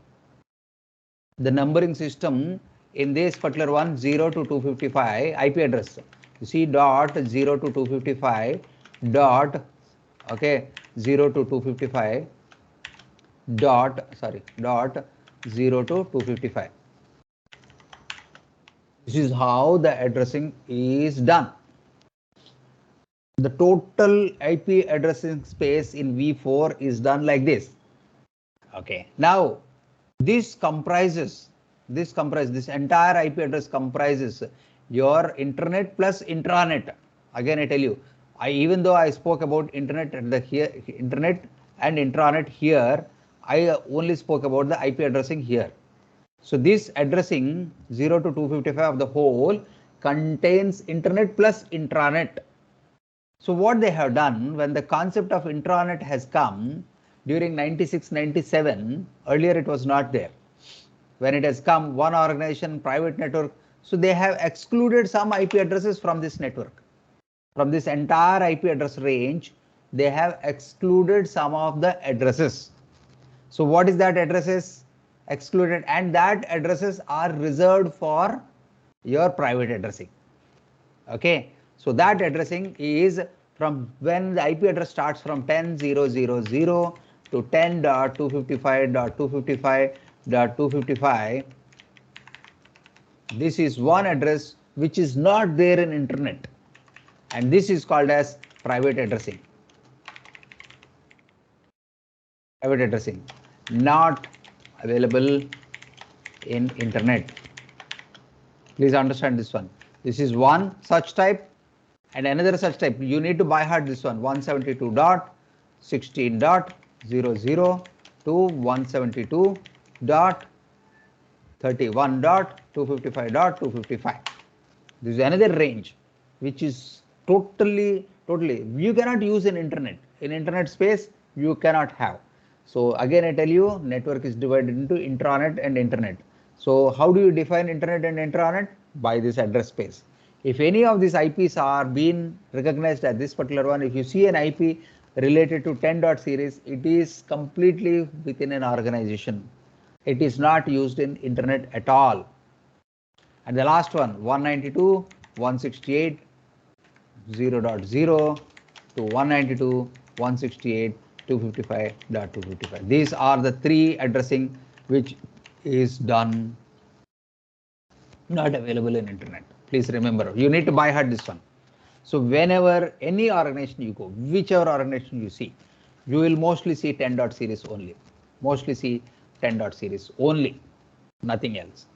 The numbering system in this particular one, 0 to 255 IP address. You see dot 0 to 255 dot, okay, 0 to 255 dot 0 to 255. This is how the addressing is done. The total IP addressing space in V4 is done like this. Okay. Now, this entire IP address comprises your internet plus intranet. Again, I tell you, even though I spoke about internet and internet and intranet here, I only spoke about the IP addressing here. So this addressing 0 to 255 of the whole contains internet plus intranet. So what they have done, when the concept of intranet has come during 96-97, earlier it was not there. When it has come, one organization, private network, so they have excluded some IP addresses from this network. From this entire IP address range, they have excluded some of the addresses. So what is that addresses excluded? And that addresses are reserved for your private addressing. Okay, so that addressing is from when the IP address starts from 10.0.0.0 to 10.255.255.255. This is one address which is not there in internet, and this is called as private addressing. Private addressing, not available in internet. Please understand this one. This is one such type and another such type. You need to by heart this one, 172.16.00 to 172.31.255.255. This is another range which is totally, you cannot use in internet. In internet space, you cannot have. So again, I tell you, network is divided into intranet and internet. So how do you define internet and intranet? By this address space. If any of these IPs are being recognized as this particular one, if you see an IP related to 10.series, it is completely within an organization. It is not used in internet at all. And the last one, 192.168.0.0 to 192.168.255.255. These are the three addressing which is done, not available in internet. Please remember, you need to by heart this one. So whenever any organization you go, whichever organization you see, you will mostly see 10.series only. Mostly see 10.series only, nothing else.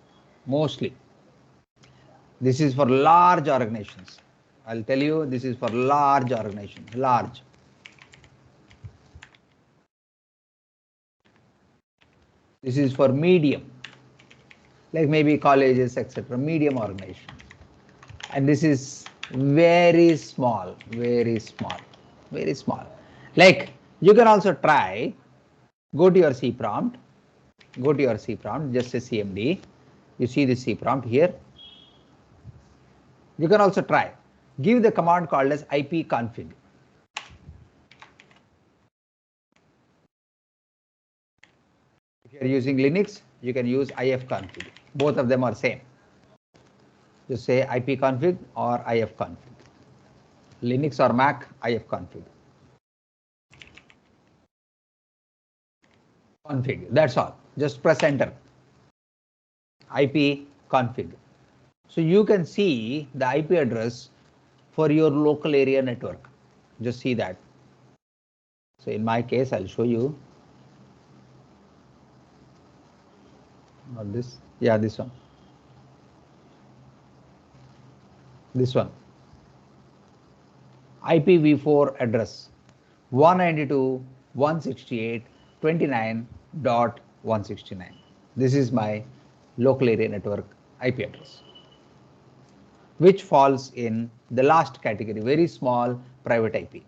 Mostly. This is for large organizations. I'll tell you, this is for large organizations, large. This is for medium, like maybe colleges, etc., medium organization. And this is very small, very small, very small. Like you can also try, go to your C prompt, just a CMD. You see the C prompt here. You can also try, give the command called as ipconfig. If you are using Linux, you can use ifconfig. Both of them are same. Just say ipconfig or ifconfig. Linux or Mac, ifconfig. Config, that's all. Just press enter. ipconfig. So you can see the IP address for your local area network. Just see that. So in my case, I'll show you. Not this. Yeah, this one. This one. IPv4 address 192.168.29.169. This is my local area network IP address, which falls in the last category, very small private IP.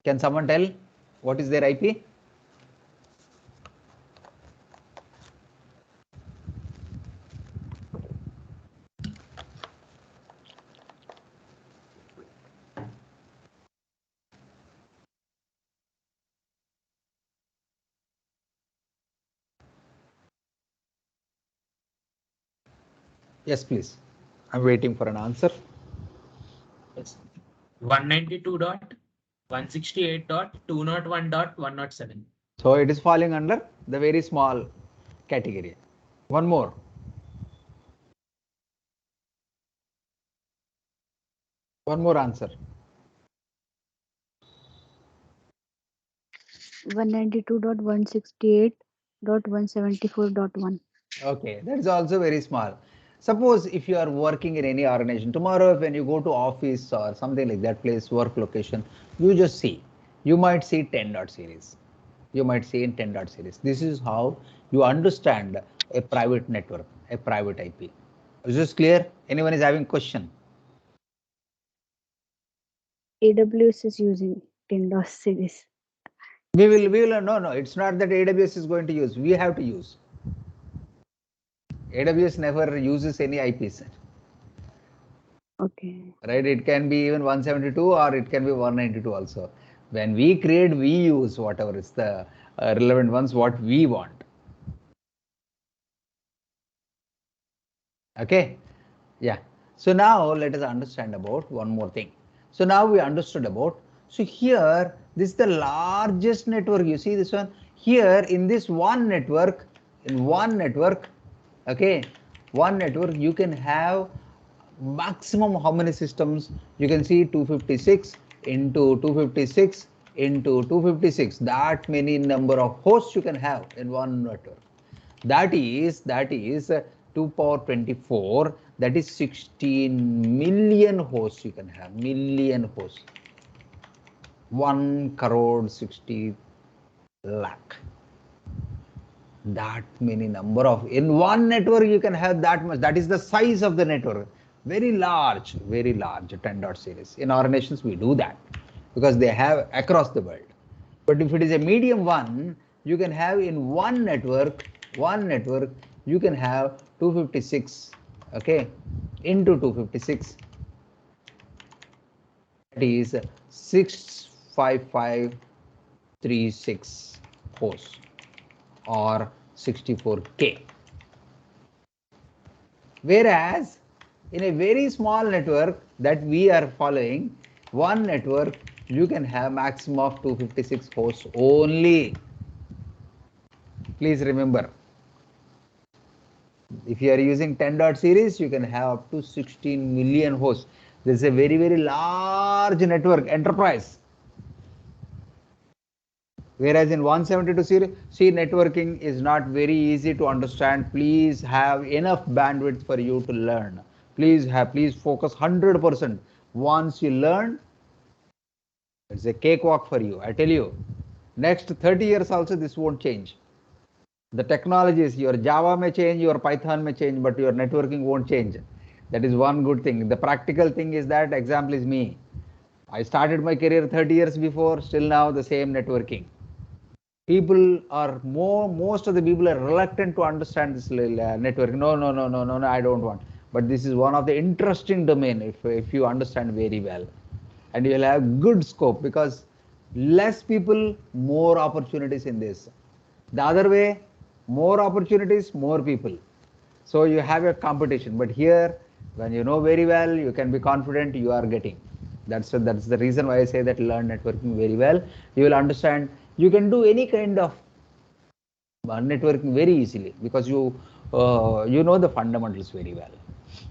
Can someone tell what is their IP? Yes, please. I'm waiting for an answer. Yes. 192.168.201.107. So it is falling under the very small category. One more. One more answer. 192.168.174.1. Okay, that is also very small. Suppose if you are working in any organization, tomorrow when you go to office or something like that place, work location, you just see, you might see 10 dot series. You might see in 10 dot series. This is how you understand a private network, a private IP. Is this clear? Anyone is having question? AWS is using 10 DOS series. We will, no, it's not that AWS is going to use, we have to use. AWS never uses any IPs. Okay. Right, it can be even 172 or it can be 192 also. When we create, we use whatever is the relevant ones, what we want. Okay, yeah. So now let us understand about one more thing. So now we understood about, so here this is the largest network. You see this one here in this one network, okay, one network you can have maximum how many systems? You can see 256 into 256 into 256. That many number of hosts you can have in one network. That is 2 power 24. That is 16 million hosts you can have. Million hosts. 1 crore 60 lakh. That many number of, in one network you can have that much. That is the size of the network. Very large 10 dot series. In our nations we do that because they have across the world. But if it is a medium one, you can have in one network you can have 256, okay, into 256, that is 65536 hosts or 64K. Whereas in a very small network that we are following, one network you can have maximum of 256 hosts only. Please remember, if you are using 10 dot series, you can have up to 16 million hosts. This is a very large network enterprise. Whereas in 172 series, see, networking is not very easy to understand. Please have enough bandwidth for you to learn. Please focus 100%. Once you learn, it's a cakewalk for you. I tell you, next 30 years also this won't change. The technologies, your Java may change, your Python may change, but your networking won't change. That is one good thing. The practical thing is that, example is me. I started my career 30 years before, still now the same networking. People are most of the people are reluctant to understand this network. No, I don't want. But this is one of the interesting domain if you understand very well, and you will have good scope because less people, more opportunities in this. The other way, more opportunities, more people. So you have a competition. But here, when you know very well, you can be confident you are getting. That's the reason why I say that learn networking very well. You will understand. You can do any kind of networking very easily because you know the fundamentals very well.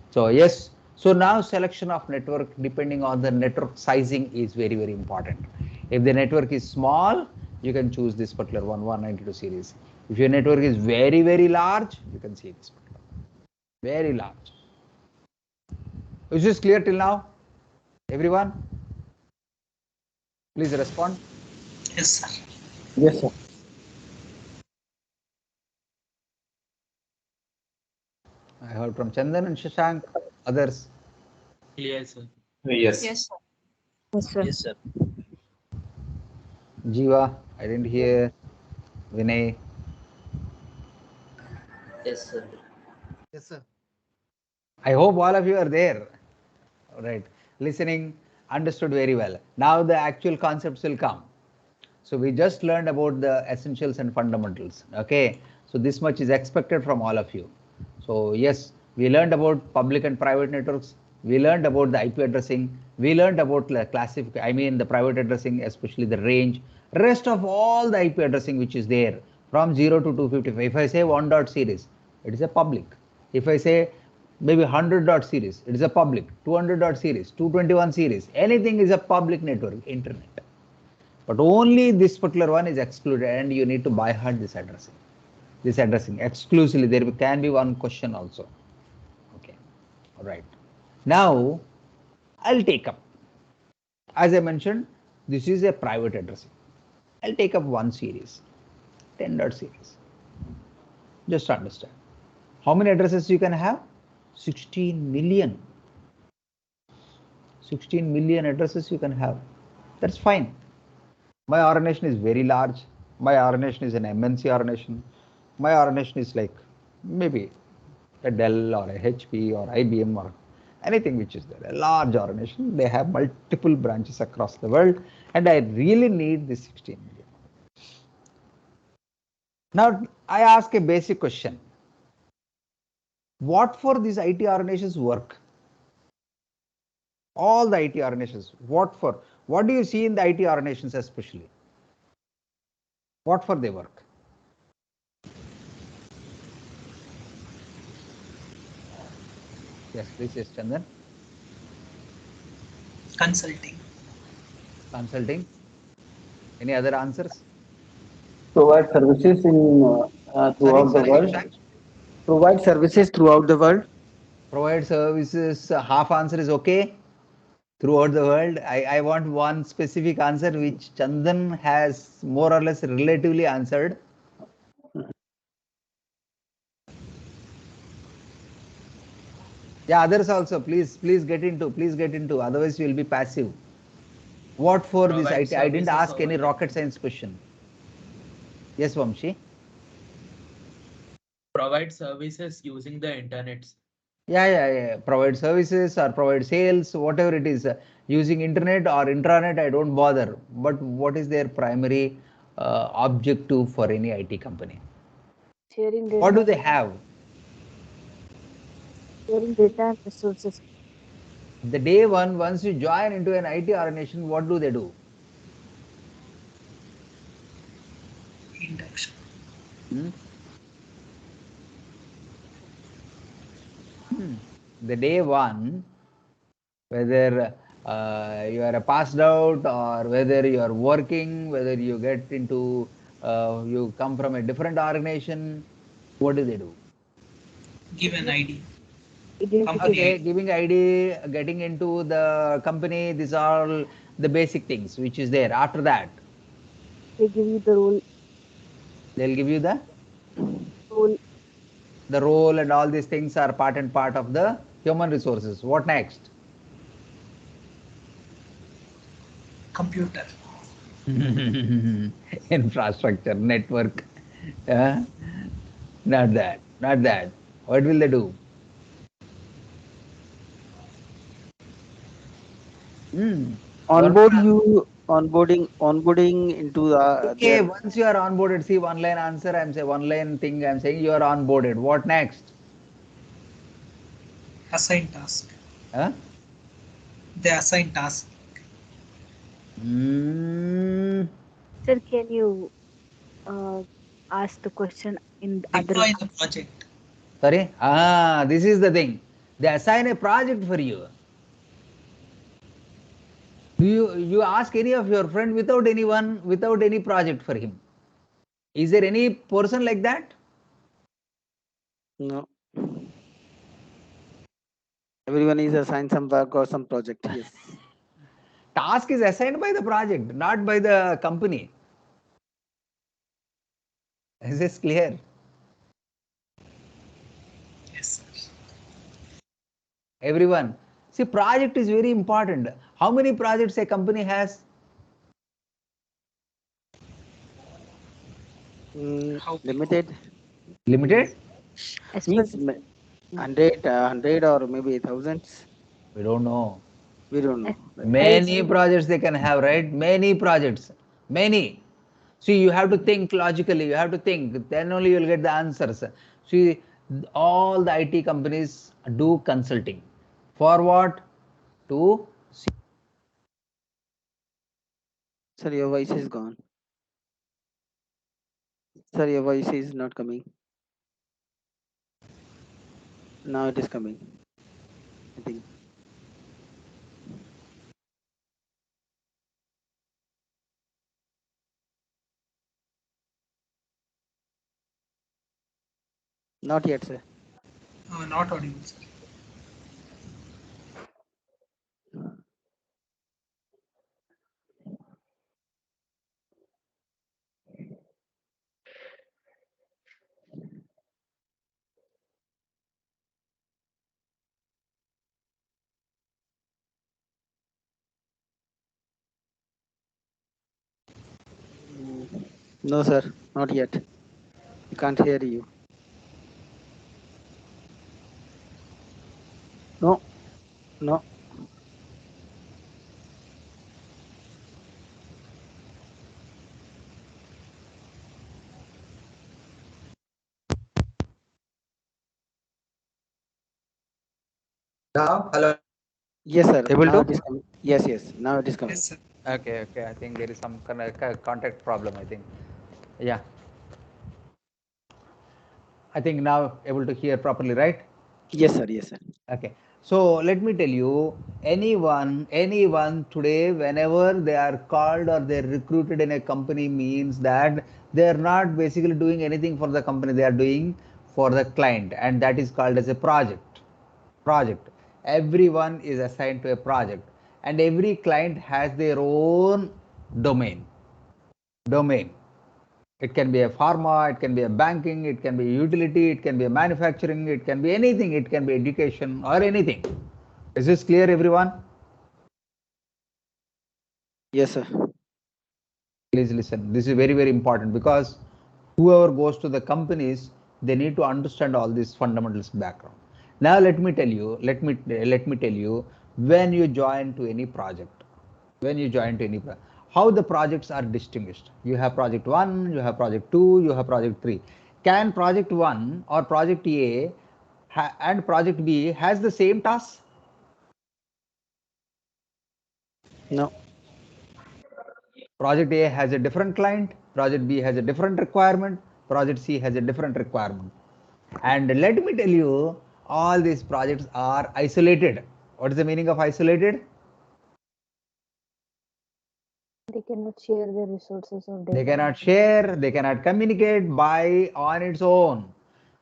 So yes, So now selection of network depending on the network sizing is very, very important. If the network is small, you can choose this particular 192 series. If your network is very, very large, you can see this particular one. Very large. Is this clear till now? Everyone? Please respond. Yes, sir. Yes, sir. I heard from Chandan and Shashank. Others? Clear, sir. Yes. Yes, sir. Yes, sir. Jiva, I didn't hear. Vinay. Yes, sir. Yes, sir. I hope all of you are there. All right. Listening, understood very well. Now the actual concepts will come. So we just learned about the essentials and fundamentals. Okay. So this much is expected from all of you. So yes, we learned about public and private networks. We learned about the IP addressing. We learned about the the private addressing, especially the range. Rest of all the IP addressing which is there from 0 to 255. If I say 1 dot series, it is a public. If I say maybe 100 dot series, it is a public. 200 dot series, 221 series, anything is a public network, internet. But only this particular one is excluded, and you need to by heart this addressing. This addressing exclusively. There can be one question also. Okay. All right. Now I'll take up. As I mentioned, this is a private addressing. I'll take up one series, 10 dot series. Just understand. How many addresses you can have? 16 million. 16 million addresses you can have. That's fine. My organization is very large. My organization is an MNC organization. My organization is like maybe a Dell or a HP or IBM or anything which is there. A large organization. They have multiple branches across the world, and I really need this 16 million. Now I ask a basic question. What for these IT organizations work? All the IT organizations. What for? What do you see in the IT organizations especially? What for they work? Yes, please, yes, Chandan. Consulting. Consulting. Any other answers? Provide services in throughout the world. Shashank? Provide services throughout the world. Provide services. Half answer is okay. Throughout the world. I want one specific answer which Chandan has more or less relatively answered. Yeah, others also. Please get into. Otherwise, you will be passive. What for this Provide IT? I didn't services ask over any the rocket internet. science question. Yes, Vamshi. Provide services using the internet. Yeah. Provide services or provide sales, whatever it is. Using internet or intranet, I don't bother. But what is their primary objective for any IT company? Sharing What do data, they have? sharing data and resources. The day one, once you join into an IT organization, what do they do? Induction. Hmm? The day one, whether you are a passed out or whether you are working, whether you get into, you come from a different organization, what do they do? Give an ID. Identity. Okay, giving ID, getting into the company, these are all the basic things which is there. After that, They give you the they'll give you role, the role, and all these things are part and part of the human resources. What next? Computer. Infrastructure, network. Uh, not that. What will they do? Onboard you onboarding into Okay, their once you are onboarded, see one line answer, I'm saying one line thing, I'm saying you are onboarded. What next? Assign task. Huh? They assign task. Mm, sir, can you ask the question in other? Deploy the project. sorry? This is the thing. They assign a project for you. Do you ask any of your friend without any project for him? Is there any person like that? No. Everyone is assigned some work or some project. Yes. Task is assigned by the project, not by the company. Is this clear? Yes, sir. Everyone. See, project is very important. How many projects a company has? How big? Limited Limited? As per means 100 or maybe thousands. We don't know. We don't as know. Right. Many projects they can have, right? Many projects. Many. See, you have to think logically. You have to think. Then only you will get the answers. See, all the IT companies do consulting. For what? To Sir, your voice is gone. Sir, your voice is not coming. Now it is coming. I think. Not yet, sir. Not audible, sir. No, sir. Not yet. We can't hear you. No. No. now. Hello. Yes, sir. Able Now to? it is coming. Yes, yes. Now it is coming. Yes, sir. Okay, okay. I think there is some contact problem. I think. Yeah. I think now able to hear properly, right? Yes, sir. Yes, sir. Okay. So let me tell you, anyone today, whenever they are called or they're recruited in a company, means that they are not basically doing anything for the company, they are doing for the client, and that is called as a project. Project. Everyone is assigned to a project, and every client has their own domain. Domain. It can be a pharma, it can be a banking, it can be a utility, it can be a manufacturing, it can be anything, it can be education or anything. Is this clear, everyone? Yes, sir. Please listen. This is very, very important because whoever goes to the companies, they need to understand all these fundamentals background. Now let me tell you when you join to any project, how the projects are distinguished. You have project 1, you have project 2, you have project 3. Can project 1 or project A and project B has the same task? No. Project A has a different client, project B has a different requirement, project C has a different requirement. And let me tell you, all these projects are isolated. What is the meaning of isolated? they cannot share their resources or They data. cannot share, they cannot communicate by on its own.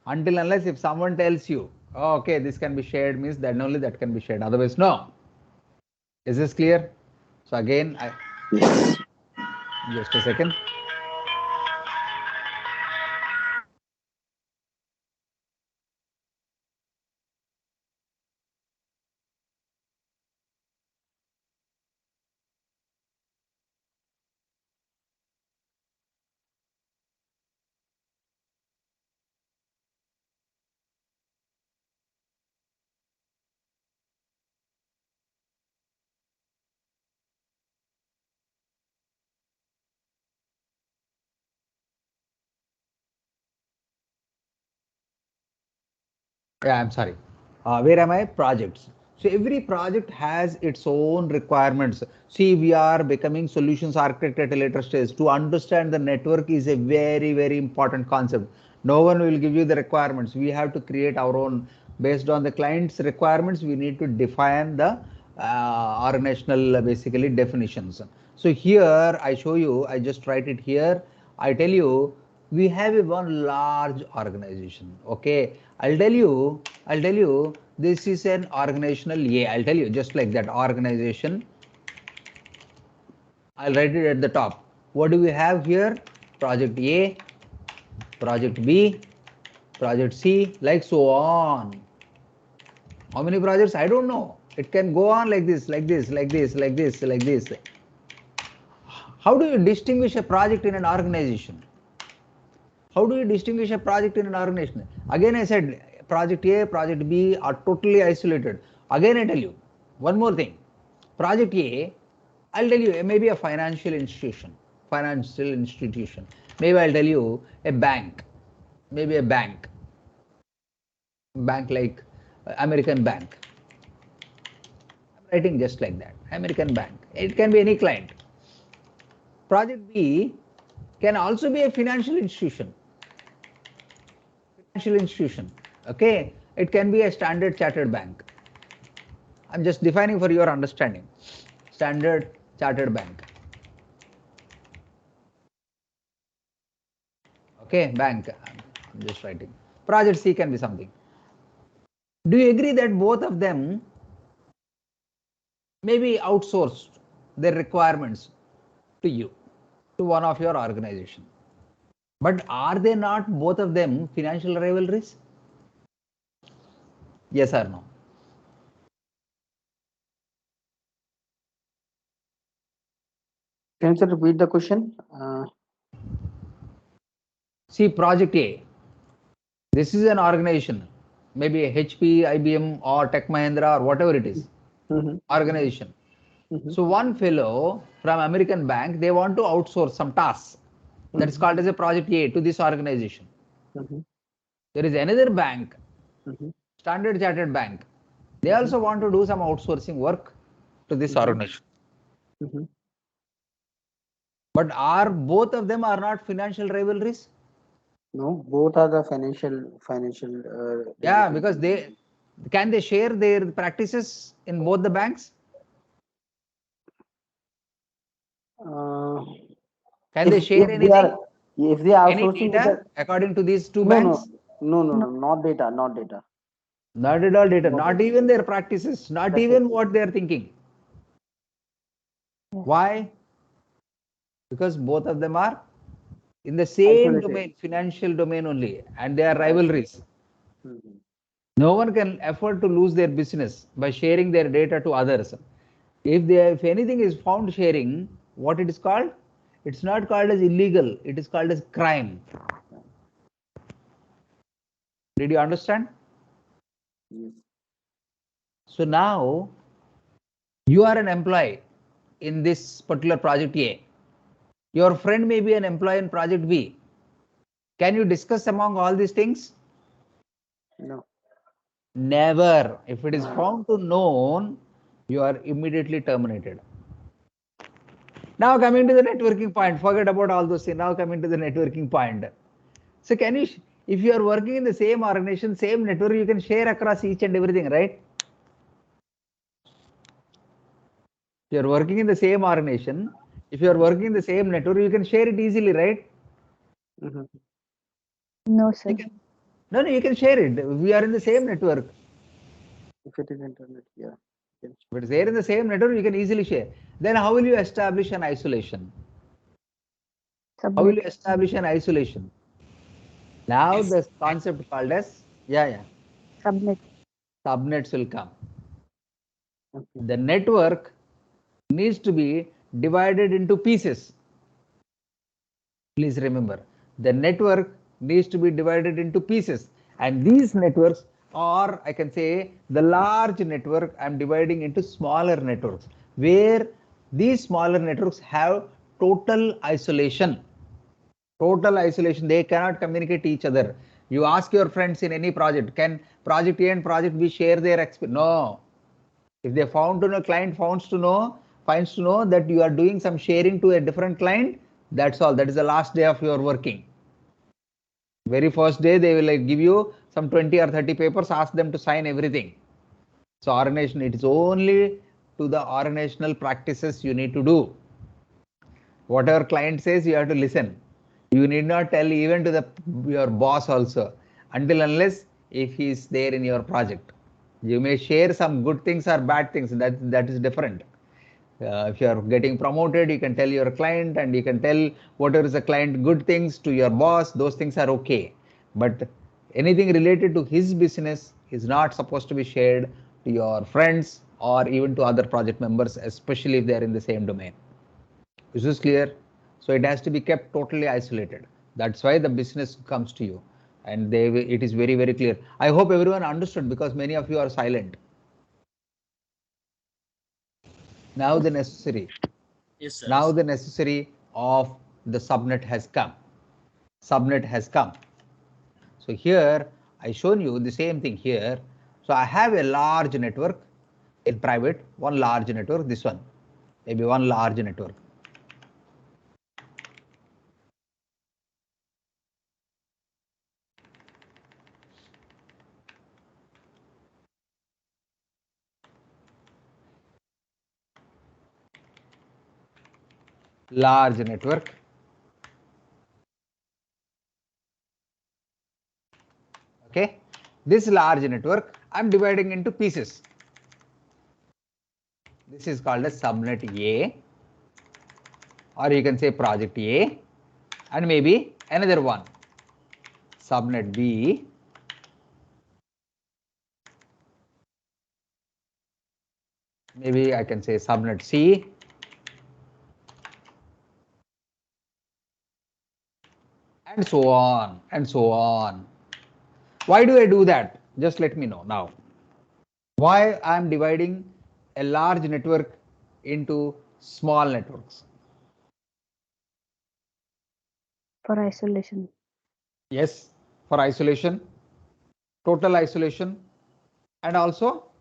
Until unless if someone tells you, oh, okay, this can be shared, means that only that can be shared. Otherwise, no. Is this clear? So again, Yes. just a second. Yeah, I'm sorry. Where am I? Projects. So every project has its own requirements. See, we are becoming solutions architect at a later stage. To understand the network is a very, very important concept. No one will give you the requirements. We have to create our own Based on the client's requirements, we need to define the organizational basically definitions. So here I show you, I just write it here. I tell you, we have a one large organization. Okay, I'll tell you, this is an organizational A. I'll tell you just like that, organization. I'll write it at the top. What do we have here? Project A, project B, project C, like so on. How many projects? I don't know. It can go on like this, like this, like this, like this, like this. How do you distinguish a project in an organization? How do you distinguish a project in an organization? Again, I said project A, project B are totally isolated. Again, I tell you one more thing. Project A, I'll tell you maybe a financial institution. Maybe I'll tell you a bank. Maybe a bank like American Bank. I'm writing just like that, American Bank. It can be any client. Project B can also be a financial institution. Okay, it can be a Standard Chartered Bank. I'm just defining for your understanding. Standard Chartered Bank. Okay, bank. I'm just writing. Project C can be something. Do you agree that both of them maybe outsourced their requirements to you, to one of your organization? But are they not both of them financial rivalries? Yes or no? Can you repeat the question? See, project A. This is an organization, maybe a HP, IBM, or Tech Mahindra, or whatever it is, organization. So one fellow from American Bank, they want to outsource some tasks. That is called as a project A to this organization. There is another bank, Standard Chartered Bank. They also want to do some outsourcing work to this organization. But are both of them are not financial rivalries? No, both are the financial. Yeah, because they share their practices in both the banks? Can they share anything? If they are outsourcing data according to these two banks? No, not data. Not at all data. Not even their practices. Not even what they are thinking. Why? Because both of them are in the same domain, financial domain only, and they are rivalries. No one can afford to lose their business by sharing their data to others. If anything is found sharing, what it is called? It's not called as illegal. It is called as crime. Did you understand? Yes. So now you are an employee in this particular project A. Your friend may be an employee in project B. Can you discuss among all these things? No. Never. If it is found to known, you are immediately terminated. Now coming to the networking point, forget about all those things. Now coming to the networking point. So can you, if you are working in the same organization, same network, you can share across each and everything, right? If you are working in the same organization, if you are working in the same network, you can share it easily, right? No, sir. No, you can share it. We are in the same network. If it is internet, yeah. If it is there in the same network, you can easily share. Then how will you establish an isolation? How will you establish an isolation? Now the concept called as subnets will come. The network needs to be divided into pieces. Please remember, the network needs to be divided into pieces, and these networks, or I can say the large network, I'm dividing into smaller networks, where these smaller networks have total isolation. They cannot communicate each other. You ask your friends in any project, can project A and project B share their experience? No. If they client finds to know that you are doing some sharing to a different client, that's all. That is the last day of your working. Very first day, they will give you some 20 or 30 papers, ask them to sign everything. So organization, it is only to the organizational practices you need to do. Whatever client says, you have to listen. You need not tell even to your boss also, until unless if he is there in your project. You may share some good things or bad things, that is different. If you are getting promoted, you can tell your client, and you can tell whatever is the client good things to your boss. Those things are okay. But anything related to his business is not supposed to be shared to your friends or even to other project members, especially if they are in the same domain. Is this clear? So it has to be kept totally isolated. That's why the business comes to you, and it is very, very clear. I hope everyone understood, because many of you are silent. Now the necessary. Yes, sir. Now the necessary of the subnet has come. Subnet has come. So here I shown you the same thing here. So I have a large network in private, one large network, this one, maybe one large network. Large network. Okay, this large network I'm dividing into pieces. This is called as subnet A, or you can say project A, and maybe another one, subnet B, maybe I can say subnet C, and so on and so on. Why do I do that? Just let me know now. Why I am dividing a large network into small networks? For isolation. Yes, for isolation, total isolation, and also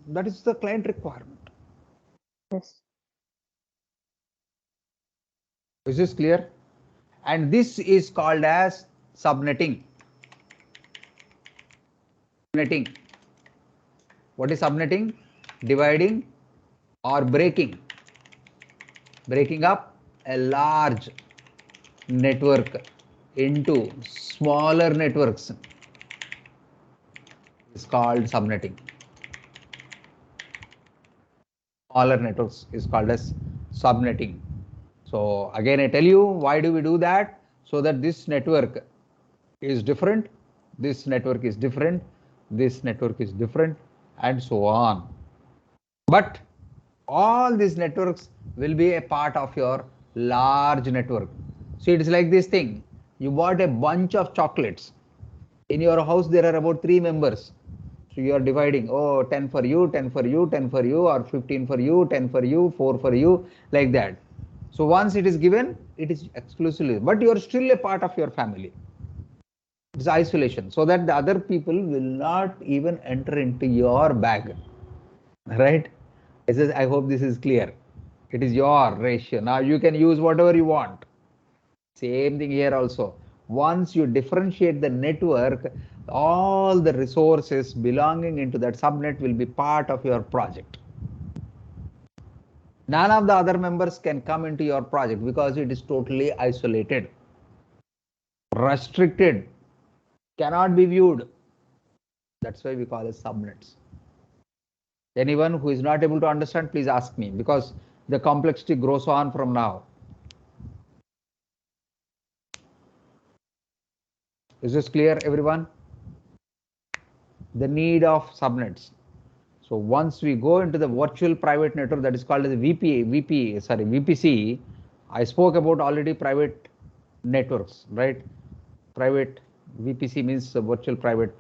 that is the client requirement. Yes. Is this clear? And this is called as subnetting. Subnetting. What is subnetting? Dividing or breaking up a large network into smaller networks is called subnetting. Smaller networks is called as subnetting. So again, I tell you, why do we do that? So that this network is different, this network is different, this network is different, and so on. But all these networks will be a part of your large network. So it is like this thing. You bought a bunch of chocolates. In your house, there are about 3 members. So you are dividing, oh, 10 for you, 10 for you, 10 for you, or 15 for you, 10 for you, 4 for you, like that. So once it is given, it is exclusively, but you are still a part of your family. It's isolation, so that the other people will not even enter into your bag. Right? I hope this is clear. It is your ratio. Now you can use whatever you want. Same thing here also. Once you differentiate the network, all the resources belonging into that subnet will be part of your project. None of the other members can come into your project because it is totally isolated, restricted, cannot be viewed. That's why we call it subnets. Anyone who is not able to understand, please ask me, because the complexity grows on from now. Is this clear, everyone? The need of subnets. So once we go into the virtual private network, that is called as VPC. I spoke about already private networks, right? Private VPC means virtual private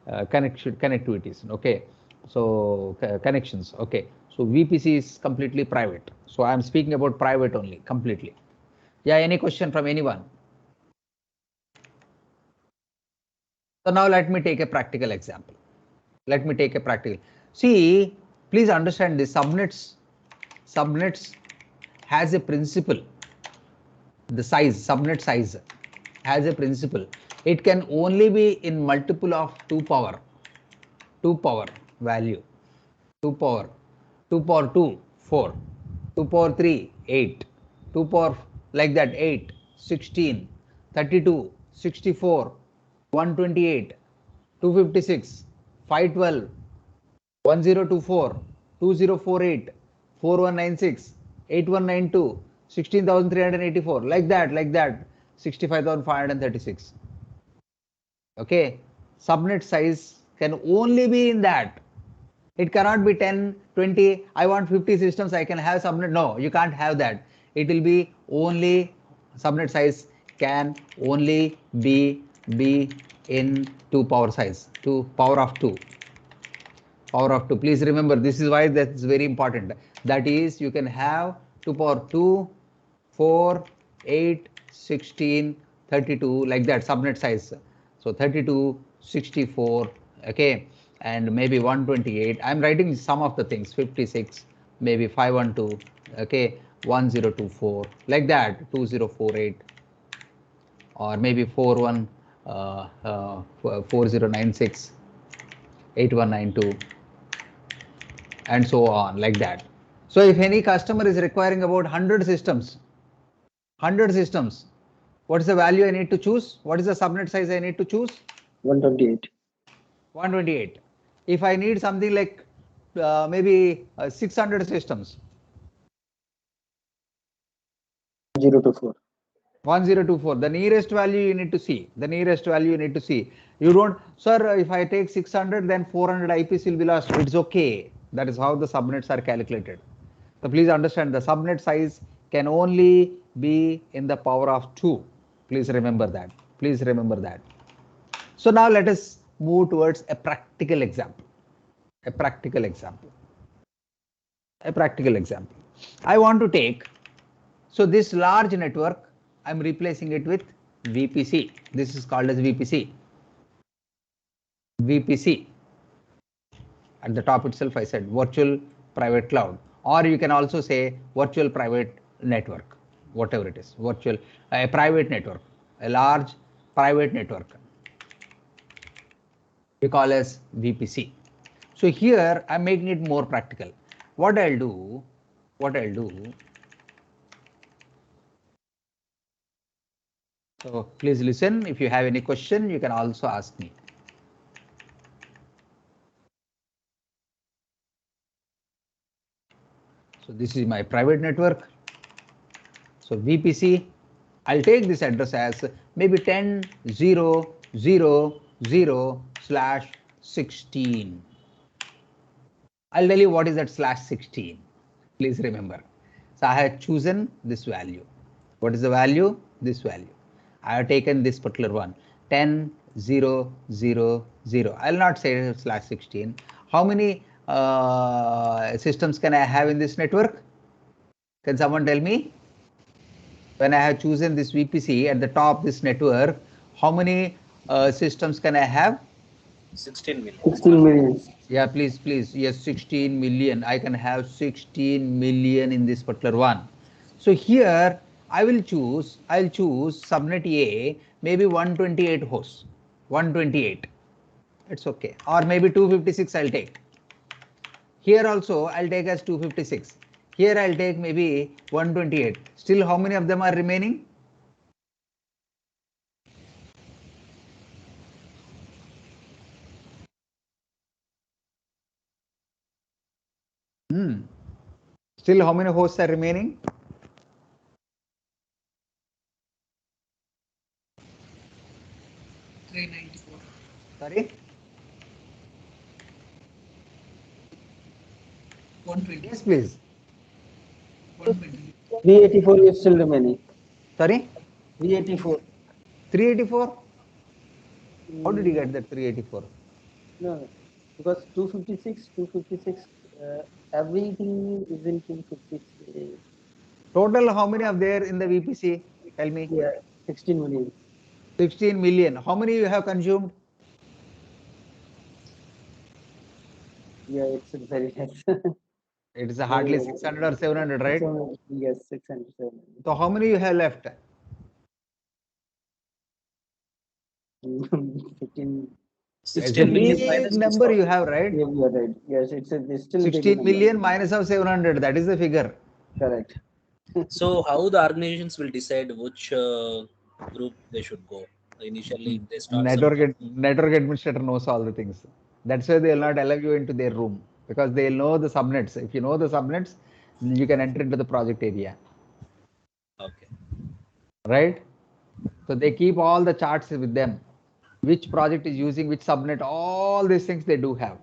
connectivities. Okay, so connections. Okay, so VPC is completely private. So I am speaking about private only, completely. Yeah, any question from anyone? So now let me take a practical example. See, please understand this. Subnets has a principle. The size, subnet size, has a principle. It can only be in multiple of 2 power value, 2 power 2, 4, 2 power 3, 8, 2 power like that, 8, 16, 32, 64, 128, 256, 512, 1024, 2048, 4196, 8192, 16,384, like that, 65,536. Okay, subnet size can only be in that. It cannot be 10, 20. I want 50 systems, I can have subnet. No, you can't have that. It will be only, subnet size can only be in 2 power size, 2 power of 2. Power of 2. Please remember, this is why that's very important. That is, you can have 2 power 2, 4, 8, 16, 32, like that, subnet size. So 32, 64, okay, and maybe 128. I'm writing some of the things, 56, maybe 512, okay, 1024, like that, 2048, or maybe 4096, 8192, and so on, like that. So if any customer is requiring about 100 systems, what is the value I need to choose? What is the subnet size I need to choose? 128. 128. If I need something like maybe 600 systems, 1024. 1024, the nearest value you need to see. You don't, sir, if I take 600, then 400 IPs will be lost. It's okay. That is how the subnets are calculated. So please understand, the subnet size can only be in the power of 2. Please remember that. So now let us move towards a practical example. I want to take, so this large network, I'm replacing it with VPC. This is called as VPC. At the top itself I said virtual private cloud, or you can also say virtual private network, whatever it is, virtual, a private network, a large private network, we call as VPC. So here I'm making it more practical. What I'll do, so please listen. If you have any question, you can also ask me. So this is my private network. So VPC, I'll take this address as maybe 10.0.0.0/16. I'll tell you what is that /16. Please remember. So I have chosen this value. What is the value? This value. I have taken this particular one, 10.0.0.0. I'll not say /16. How many systems can I have in this network? Can someone tell me? When I have chosen this VPC at the top, this network, how many systems can I have? 16 million. 16 million. Yeah, please. Yes, 16 million. I can have 16 million in this particular one. So here I'll choose subnet A, maybe 128 hosts. 128. It's okay. Or maybe 256 I'll take. Here also I'll take as 256. Here I'll take maybe 128. Still, how many of them are remaining? Still, how many hosts are remaining? Sorry? 120. Yes, please. 120. 384 is still remaining. Sorry? 384. 384? How did you get that 384? No, because 256, everything is in 256. Total, how many are there in the VPC? Tell me. Yeah, 16 million. 16 million. How many you have consumed? Yeah, it's very less. It is hardly 600 or 700, right? Yes, 600, 700. So how many you have left? 15. It's a 16 million big minus number you 6,000. have, right? Yeah, you are right. Yes, it's still big 16 number. million minus of 700, that is the figure. Correct. So how the organizations will decide which group they should go? Initially, if they start some. Network administrator knows all the things. That's why they will not allow you into their room, because they know the subnets. If you know the subnets, you can enter into the project area, Okay. right? So they keep all the charts with them. Which project is using which subnet, all these things they do have.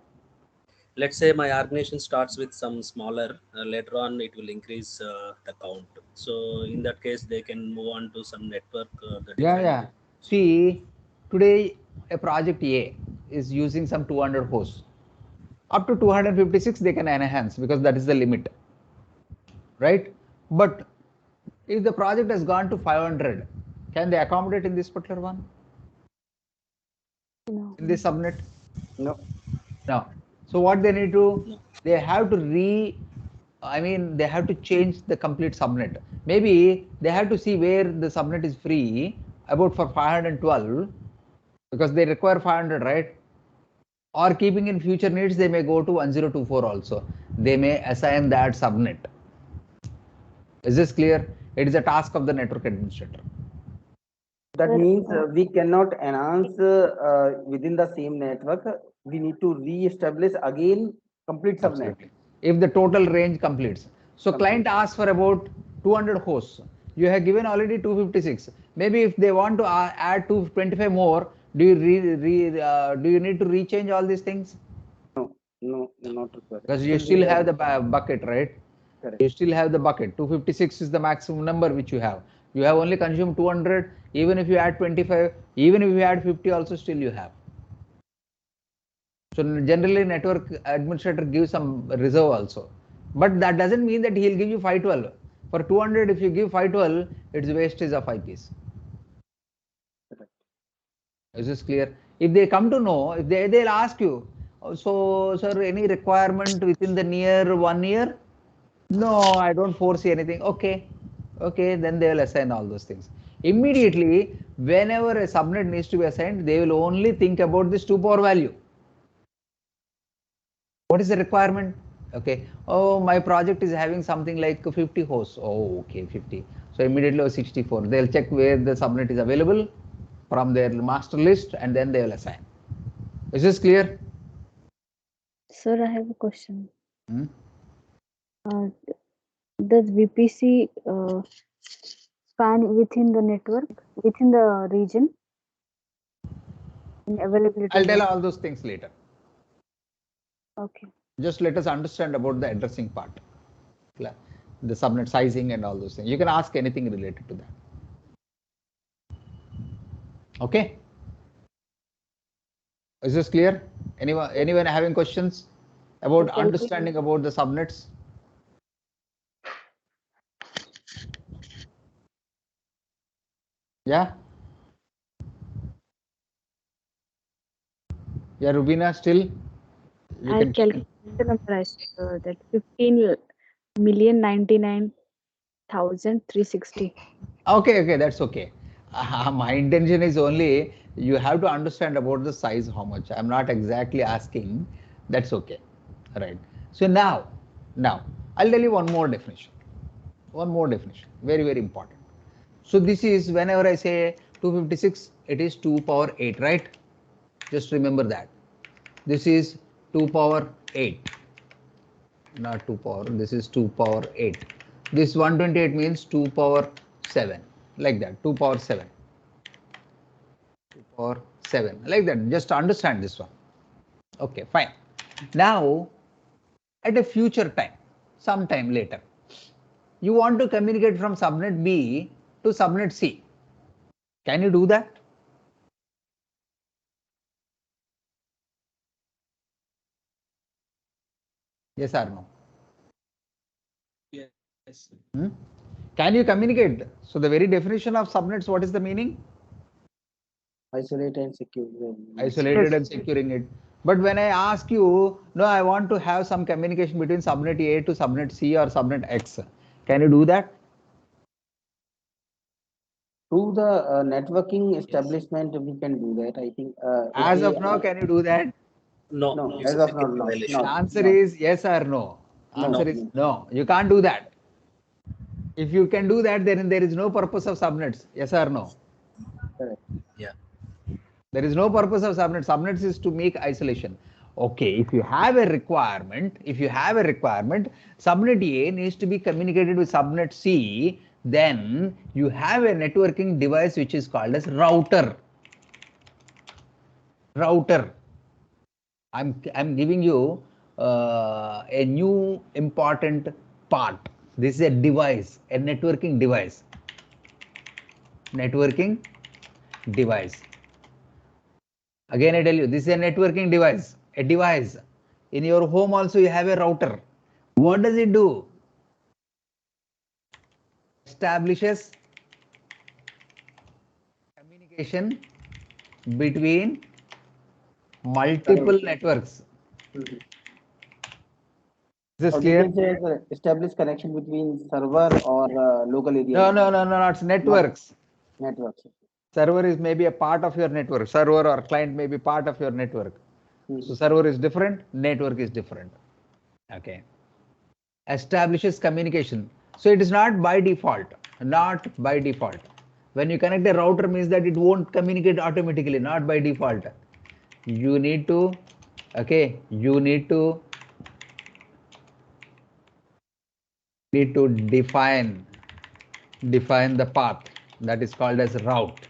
Let's say my organization starts with some smaller. Later on, it will increase the count. So in that case, they can move on to some network. The Yeah, different. yeah. See, today a project A is using some 200 hosts. Up to 256 they can enhance because that is the limit, right? But if the project has gone to 500, can they accommodate in this particular one? No. In this subnet? No. No. So what they need to, No. they have to they have to change the complete subnet. Maybe they have to see where the subnet is free, about for 512, because they require 500, right? Or keeping in future needs, they may go to 1024 also. They may assign that subnet. Is this clear? It is a task of the network administrator. That Sir, means we cannot enhance within the same network. We need to re-establish again complete subnet. Absolutely. If the total range completes. So client asks for about 200 hosts. You have given already 256. Maybe if they want to add 225 more, do you need to rechange all these things? No, not required. Because you Still still we have the bucket, right? correct. You still have the bucket. 256 is the maximum number which you have. You have only consumed 200. Even if you add 25, even if you add 50 also, still you have. So generally network administrator gives some reserve also. But that doesn't mean that he'll give you 512. For 200, if you give 512, it's wastage of IPs. Correct. Is this clear? If they come to know, if they'll ask you, "Oh, so sir, any requirement within the near 1 year? No, I don't foresee anything. Okay. Okay, then they will assign all those things. Immediately, whenever a subnet needs to be assigned, they will only think about this 2 power value. What is the requirement? Okay. Oh, my project is having something like 50 hosts. Oh, okay, 50. So immediately 64. They'll check where the subnet is available from their master list and then they will assign. Is this clear? sir, I have a question. Hmm? Does VPC span within the network, within the region, in availability I'll tell zone? all those things later. Okay. Just let us understand about the addressing part, the subnet sizing and all those things. You can ask anything related to that. Okay. Is this clear? Anyone having questions about understanding about the subnets? Yeah. Yeah, Rubina, still we I can check. calculated the number I said, that 15,099,360. Okay, that's okay. My intention is only you have to understand about the size, how much. I'm not exactly asking. That's okay. Right. So now I'll tell you one more definition. One more definition. Very, very important. So this is whenever I say 256, it is 2 power 8, right? Just remember that. This is 2 power 8. Not 2 power, this is 2 power 8. This 128 means 2 power 7, like that, 2 power 7. 2 power 7, like that. Just understand this one. Okay, fine. Now, at a future time, sometime later, you want to communicate from subnet B to subnet C. Can you do that? Yes or no? Yes. Hmm? Can you communicate? So the very definition of subnets, what is the meaning? Isolate and secure. Isolated and securing it. But when I ask you, no, I want to have some communication between subnet A to subnet C or subnet X. Can you do that? through the networking establishment, we can do that. I think if As we of now, can you do that? No, no, it's as a of now, security not, The violation. not, answer not, is yes or no. no, Answer No. is no. no. You can't do that. If you can do that, then there is no purpose of subnets. Yes or no? Correct. Yeah. There is no purpose of subnets. Subnets is to make isolation. Okay, if you have a requirement, subnet A needs to be communicated with subnet C, then you have a networking device which is called as router. Router. I'm giving you a new important part. This is a device, a networking device. Networking device. Again, I tell you, this is a networking device. A device. In your home also you have a router. What does it do? Establishes communication between multiple Correct. networks. Mhm. Is this Or we clear? can say establish connection between server or local area No, no, no, no, no, it's not networks. networks. Server is maybe a part of your network. Server or client may be part of your network. So Mhm. server is different, network is different. Okay. Establishes communication. So it is not by default. Not by default. When you connect a router means that it won't communicate automatically, not by default. You need to, okay, you need to define the path that is called as route.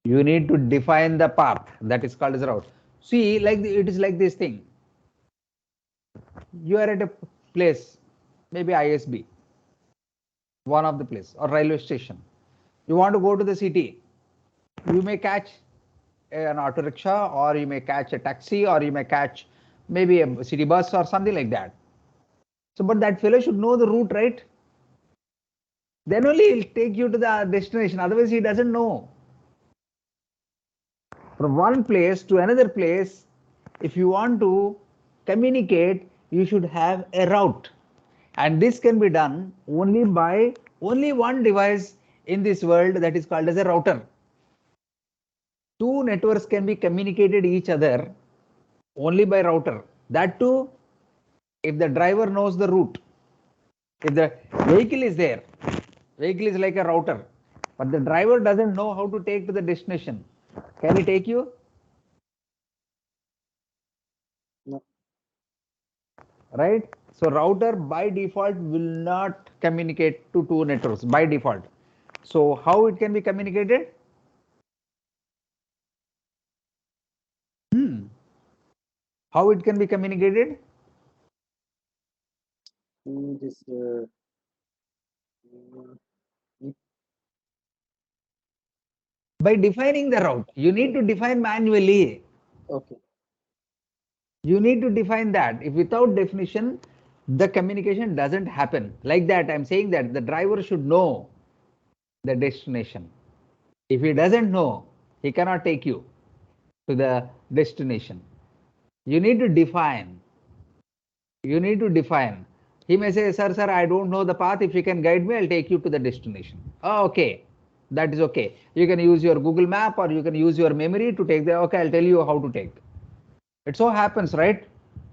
You need to define the path that is called as route. See, it is like this thing. You are at a place, maybe ISB, one of the place, or railway station. You want to go to the city. You may catch an auto rickshaw, or you may catch a taxi, or you may catch maybe a city bus or something like that. So, but that fellow should know the route, right? Then only he'll take you to the destination. Otherwise, he doesn't know. From one place to another place, if you want to communicate, you should have a route. And this can be done only by only one device in this world, that is called as a router. Two networks can be communicated each other only by router. That too, if the driver knows the route. If the vehicle is there, vehicle is like a router, but the driver doesn't know how to take to the destination. Can he take you? No. Right? So router by default will not communicate to two networks by default. So how it can be communicated? How it can be communicated? This mm, By defining the route. You need to define manually. okay. You need to define that. If without definition, the communication doesn't happen. Like that, I'm saying that the driver should know the destination. If he doesn't know, he cannot take you to the destination. You need to define. You need to define. He may say, sir, I don't know the path. If you can guide me, I'll take you to the destination. Oh, okay. That is okay. You can use your Google map, or you can use your memory to take the, okay, I'll tell you how to take. It so happens, right?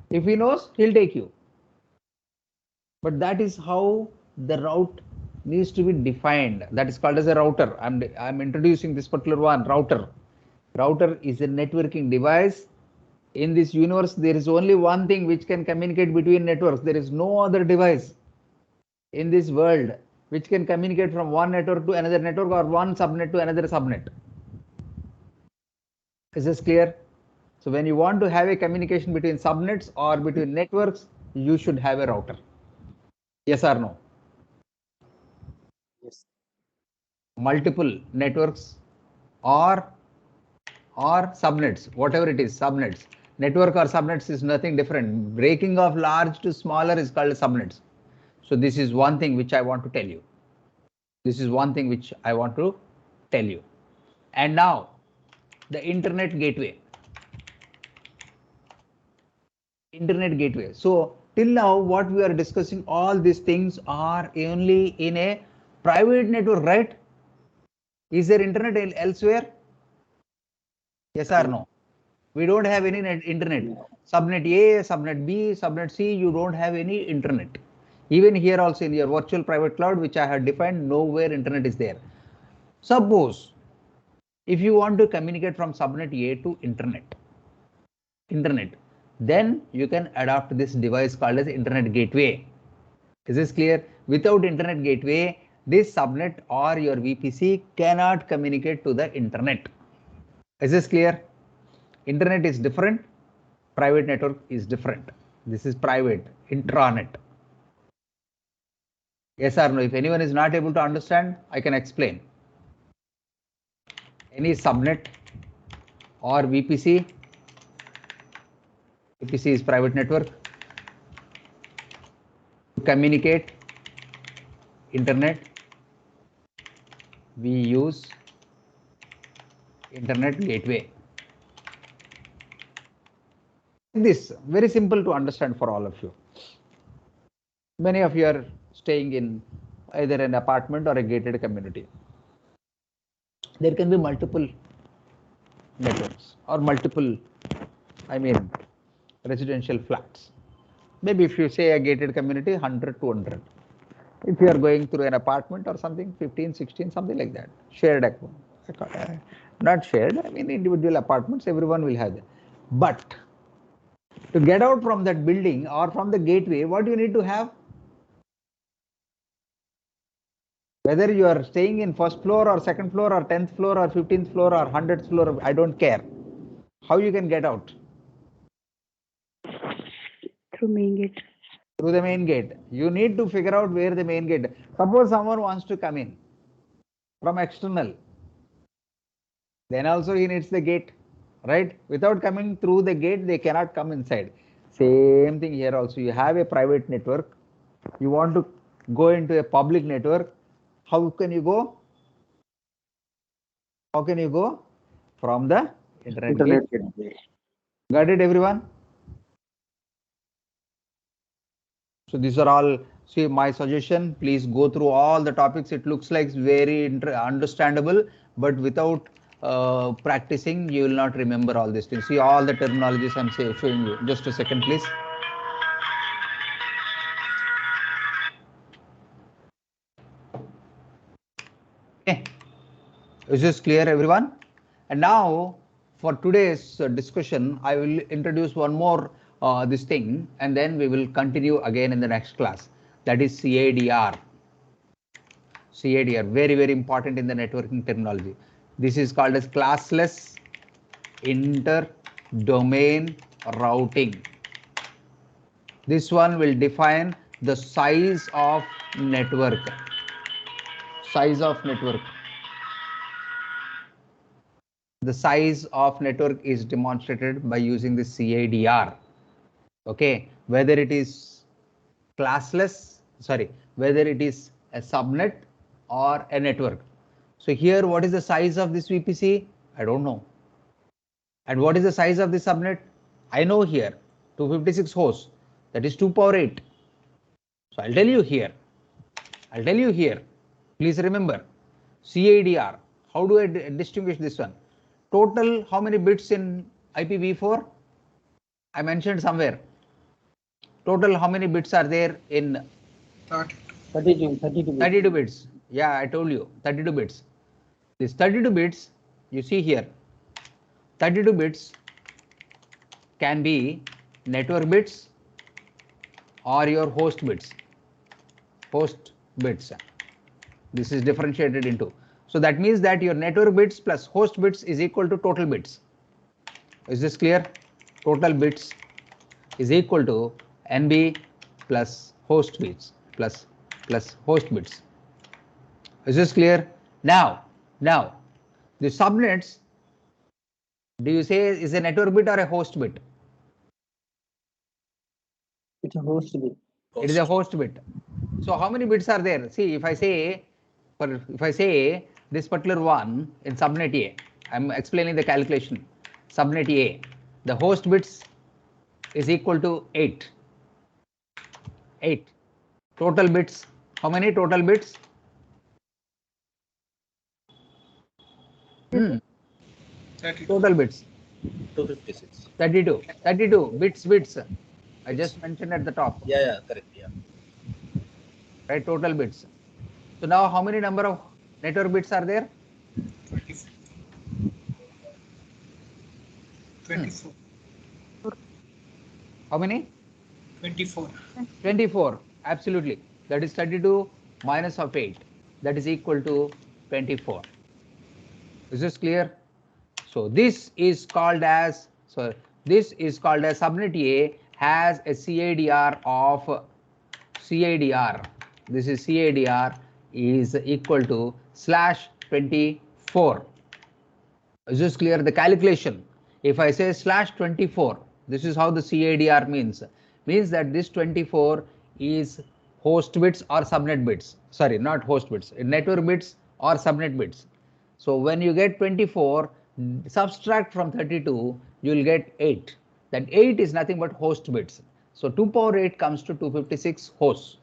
If he knows, he'll take you. But that is how the route needs to be defined. That is called as a router. I'm introducing this particular one, router. Router is a networking device. In this universe, there is only one thing which can communicate between networks. There is no other device in this world which can communicate from one network to another network, or one subnet to another subnet. Is this clear? So when you want to have a communication between subnets or between networks, you should have a router. Yes or no? Yes. Multiple networks or subnets, whatever it is, subnets. Network or subnets is nothing different. Breaking of large to smaller is called subnets. So this is one thing which I want to tell you. This is one thing which I want to tell you. And now, the internet gateway. Internet gateway. So till now, what we are discussing, all these things are only in a Private network, right? Is there internet elsewhere? Yes or no? We don't have any internet. Subnet A, subnet B, subnet C, you don't have any internet. Even here also in your virtual private cloud, which I have defined, nowhere internet is there. Suppose if you want to communicate from subnet A to internet, then you can adopt this device called as internet gateway. Is this clear? Without internet gateway, this subnet or your VPC cannot communicate to the internet. Is this clear? Internet is different, private network is different. This is private, intranet. Yes or no? If anyone is not able to understand, I can explain. Any subnet or VPC, VPC is private network, to communicate internet, we use internet gateway. This very simple to understand for all of you. Many of you are staying in either an apartment or a gated community. There can be multiple networks or multiple, residential flats. Maybe if you say a gated community, 100, 200. If you are going through an apartment or something, 15, 16, something like that. Shared account. Not shared, individual apartments, everyone will have that. But to get out from that building or from the gateway, what do you need to have? Whether you are staying in first floor or second floor or 10th floor or 15th floor or 100th floor, I don't care. How you can get out? Through main gate. Through the main gate. You need to figure out where the main gate. Suppose someone wants to come in from external. Then also he needs the gate, right? Without coming through the gate, they cannot come inside. Same thing here also. You have a private network. You want to go into a public network. How can you go? How can you go? From the internet gateway. Got it, everyone? So these are all, see, my suggestion, please go through all the topics. It looks like very understandable, but without practicing, you will not remember all these things. See all the terminologies I'm showing you. Just a second, please. Okay. Is this clear, everyone? And now for today's discussion, I will introduce one more this thing, and then we will continue again in the next class. That is CADR. CADR, very, very important in the networking terminology. This is called as classless inter-domain routing. This one will define the size of network. Size of network. The size of network is demonstrated by using the CADR. Okay, whether it is classless, whether it is a subnet or a network. So here, what is the size of this VPC? I don't know. And what is the size of this subnet? I know here, 256 hosts, that is 2 power 8. So I'll tell you here. Please remember, CADR. How do I distinguish this one? Total, how many bits in IPv4? I mentioned somewhere. Total, how many bits are there in 32 bits. Yeah, I told you, 32 bits. This 32 bits, you see here, 32 bits can be network bits or your host bits. This is differentiated into. So that means that your network bits plus host bits is equal to total bits. Is this clear? Total bits is equal to NB plus host bits plus host bits. Is this clear? Now, the subnets, do you say is a network bit or a host bit? It's a host bit. It is a host bit. So how many bits are there? See, if I say this particular one in subnet A, I'm explaining the calculation. Subnet A, the host bits is equal to 8. Total bits, how many total bits? Hmm. 32. Total bits. 256. 32 bits. I just mentioned at the top, Yeah, correct. Yeah. right? Total bits. So now how many number of network bits are there? 24. 24. How many? 24. 24. Absolutely. That is 32 minus of 8. That is equal to 24. Is this clear? So this is called as subnet A has a CADR of CADR. This is CADR is equal to /24. Is this clear? The calculation. If I say /24, this is how the CADR means. Means that this 24 is host bits or subnet bits. Sorry, not host bits. Network bits or subnet bits. So when you get 24, subtract from 32, you will get 8. That 8 is nothing but host bits. So 2 power 8 comes to 256 hosts.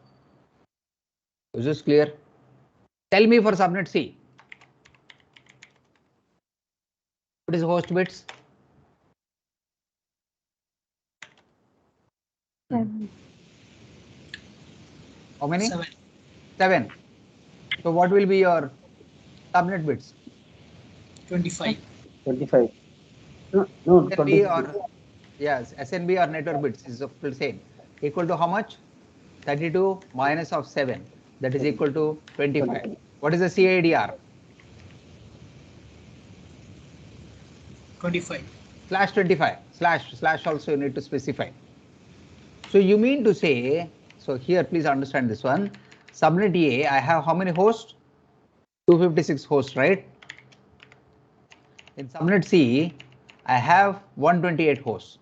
Is this clear? Tell me for subnet C. What is host bits? 7. How many? 7. 7. So what will be your subnet bits? 25. 25. No, SNB 23. or yes, SNB or network bits is the same. Equal to how much? 32 minus of 7. That is equal to 25. What is the CADR? 25. /25. Slash also you need to specify. So you mean to say, so here please understand this one. Subnet A, I have how many hosts? 256 hosts, right? In subnet C, I have 128 hosts.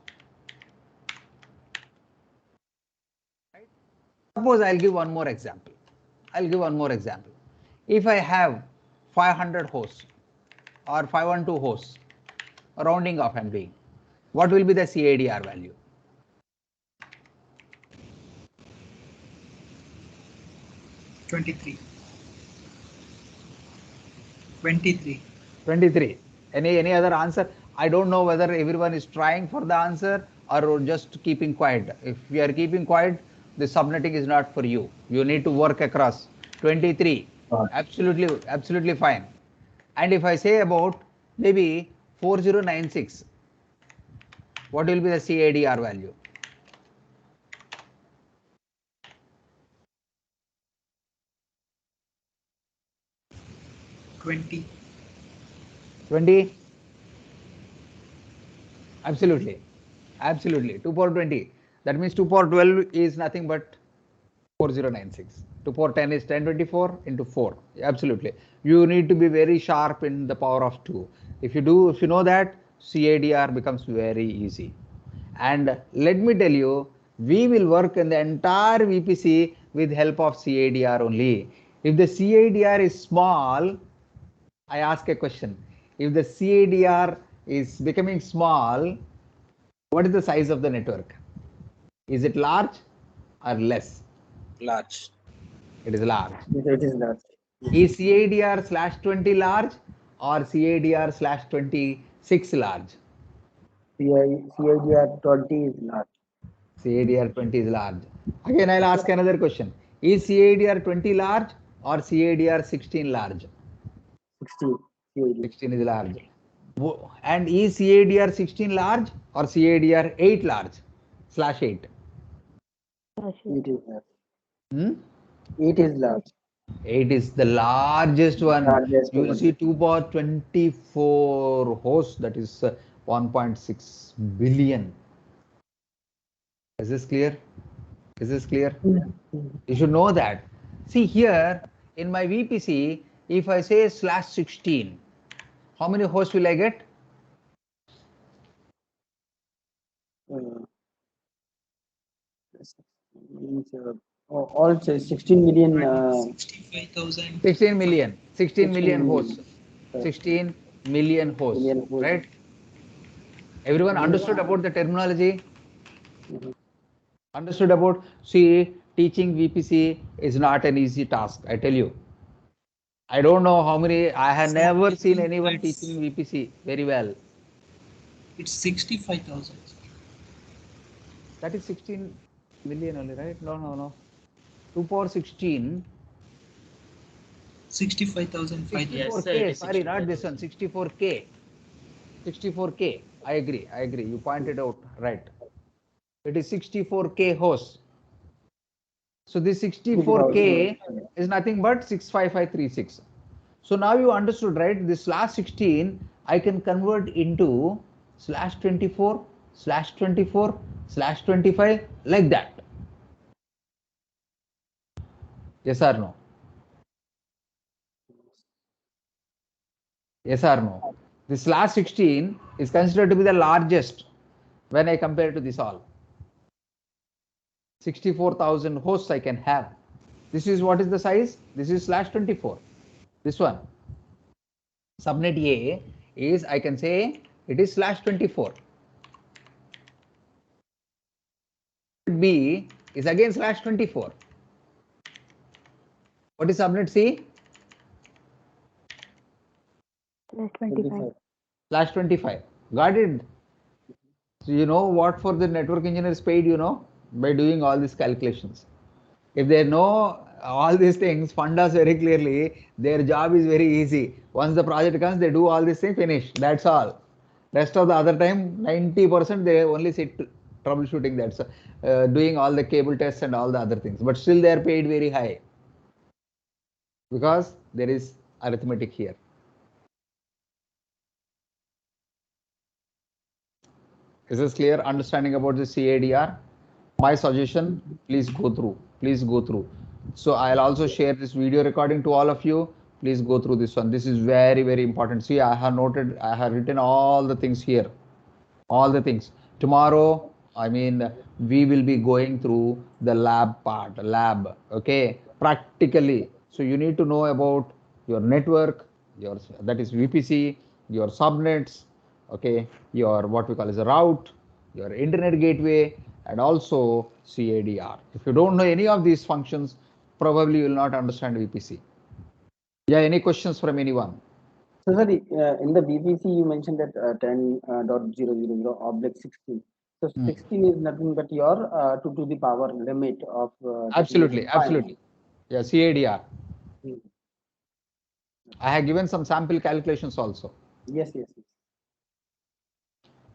Right? Suppose I'll give one more example. If I have 500 hosts or 512 hosts, rounding off I'm doing, what will be the CADR value? 23. 23. 23. Any other answer? I don't know whether everyone is trying for the answer or just keeping quiet. If you are keeping quiet, the subnetting is not for you. You need to work across. 23. Absolutely fine. And if I say about maybe 4096, what will be the CADR value? 20. 20. Absolutely. 2 power 20. That means 2 power 12 is nothing but 4096. 2 power 10 is 1024 into 4. Absolutely. You need to be very sharp in the power of 2. If you know that, CADR becomes very easy. And let me tell you, we will work in the entire VPC with help of CADR only. If the CADR is small, I ask a question. If the CADR is becoming small, what is the size of the network? Is it large or less? Large. It is large. It is that. Is CADR/20 large or CADR/26 large? CIDR 20 is large. CADR 20 is large. Again, I'll ask another question. Is CADR 20 large or CADR 16 large? 16. CID. 16 is large. And is CADR 16 large or CADR 8 large? /8. 8 is large. Hmm? 8 is large. 8 is the largest one. Largest You will one. see 2 power 24 hosts, that is 1.6 billion. Is this clear? You should know that. See here in my VPC, if I say /16, how many hosts will I get? Means, all 16 million. 65,000. 16 million. 16 million hosts. Million. 16 million hosts. Million hosts. Right? Everyone understood about the terminology? Understood about, see, teaching VPC is not an easy task, I tell you. I don't know how many. I have So never I seen think anyone that's teaching VPC very well. it's 65,000. That is 16 million only, right? No, no, no. 2 power 16. 65,500. Yes, sir, it 64K. is Sorry, not this one. 65,000. 64K. 64K. I agree. I agree. You pointed out right. It is 64K hosts. So this 64K is nothing but 65536. So now you understood, right? This last 16 I can convert into /24, /24, /25 like that. Yes or no? Yes or no? This last 16 is considered to be the largest when I compare to this all. 64,000 hosts I can have. This is what is the size? This is /24. This one. Subnet A is, I can say, it is /24. B is again /24. What is subnet C? /25. /25. Got it? So you know what for the network engineers paid, by doing all these calculations. If they know all these things, fundas very clearly, their job is very easy. Once the project comes, they do all these things, finish. That's all. Rest of the other time, 90% they only sit troubleshooting. That's doing all the cable tests and all the other things. But still, they are paid very high because there is arithmetic here. Is this clear understanding about the CADR? My suggestion, please go through. Please go through. So I'll also share this video recording to all of you. Please go through this one. This is very, very important. See, I have noted, I have written all the things here. All the things. Tomorrow, we will be going through the lab part, lab, okay, practically. So you need to know about your network, your, that is VPC, your subnets, okay, your what we call as a route, your internet gateway, and also CADR. If you don't know any of these functions, probably you will not understand VPC. Yeah, any questions from anyone? So, sir, in the VPC, you mentioned that 10.000/16. So, 16 is nothing but your 2 to the power limit of Absolutely, definition 5. absolutely. Yeah, CADR. Hmm. I have given some sample calculations also. Yes, yes, yes.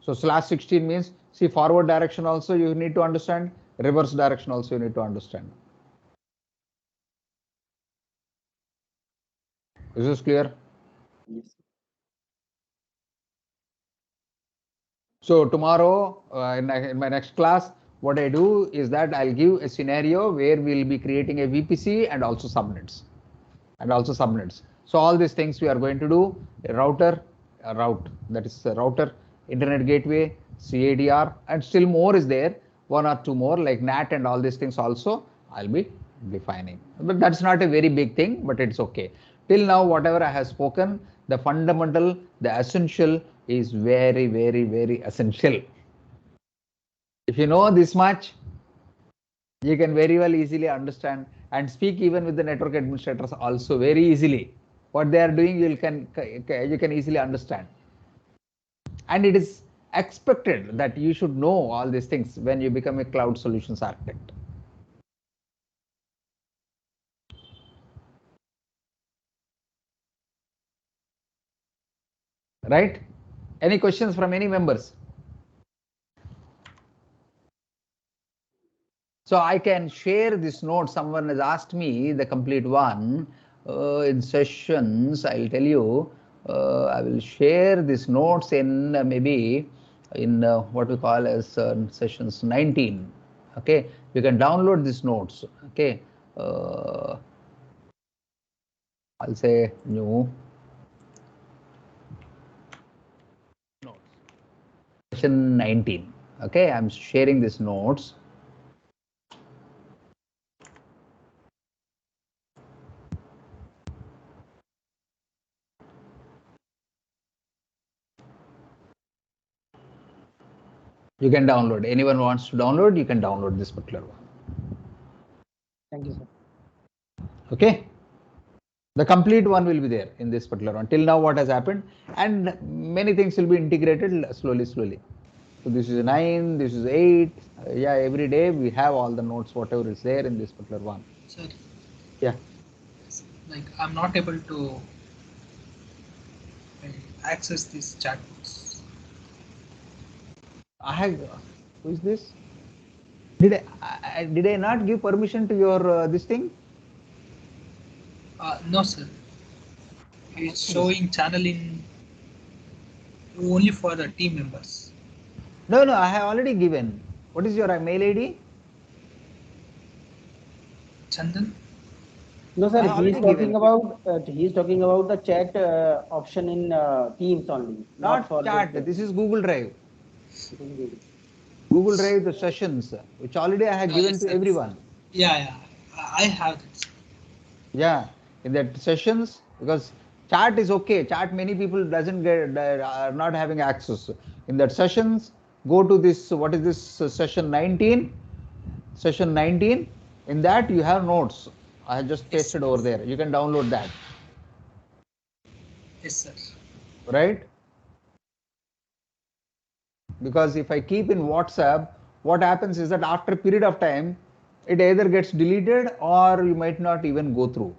So /16 means, see, forward direction also you need to understand, reverse direction also you need to understand. Is this clear? Yes. So tomorrow in my next class, what I do is that I'll give a scenario where we'll be creating a VPC and also subnets. So all these things we are going to do, a route, that is a router, internet gateway, CADR, and still more is there, one or two more like NAT and all these things also I'll be defining. But that's not a very big thing, but it's okay. Till now, whatever I have spoken, the fundamental, the essential is very, very, very essential. If you know this much, you can very well easily understand and speak even with the network administrators also very easily. What they are doing, you can easily understand. And it is expected that you should know all these things when you become a cloud solutions architect. Right? Any questions from any members? So I can share this note. Someone has asked me the complete one in sessions. I'll tell you. I will share these notes in maybe in what we call as sessions 19. Okay, you can download these notes. Okay, I'll say new notes. Session 19. Okay, I'm sharing these notes. You can download. Anyone wants to download, you can download this particular one. Thank you, sir. Okay. The complete one will be there in this particular one. Till now what has happened, and many things will be integrated slowly, slowly. So this is 9, this is 8. Yeah, every day we have all the notes, whatever is there in this particular one. Sir, Yeah. like I'm not able to access these chatbots. I have, who is this? Did I not give permission to your this thing? No, sir. It's showing channeling only for the team members. No, no, I have already given. What is your mail ID? Chandan? No, sir. I have He's already talking given. about the chat option in Teams only, not for Not chat. this. This is Google Drive. Google. Google Drive, the sessions, which already I have given Yes, to sir. everyone. Yeah. I have that. Yeah, in that sessions, because chat is okay. Chat many people doesn't get, are not having access. In that sessions, go to this. What is this session 19? Session 19. In that you have notes. I have just Yes, pasted over there. You can download that. yes, sir. Right? Because if I keep in WhatsApp, what happens is that after a period of time, it either gets deleted or you might not even go through.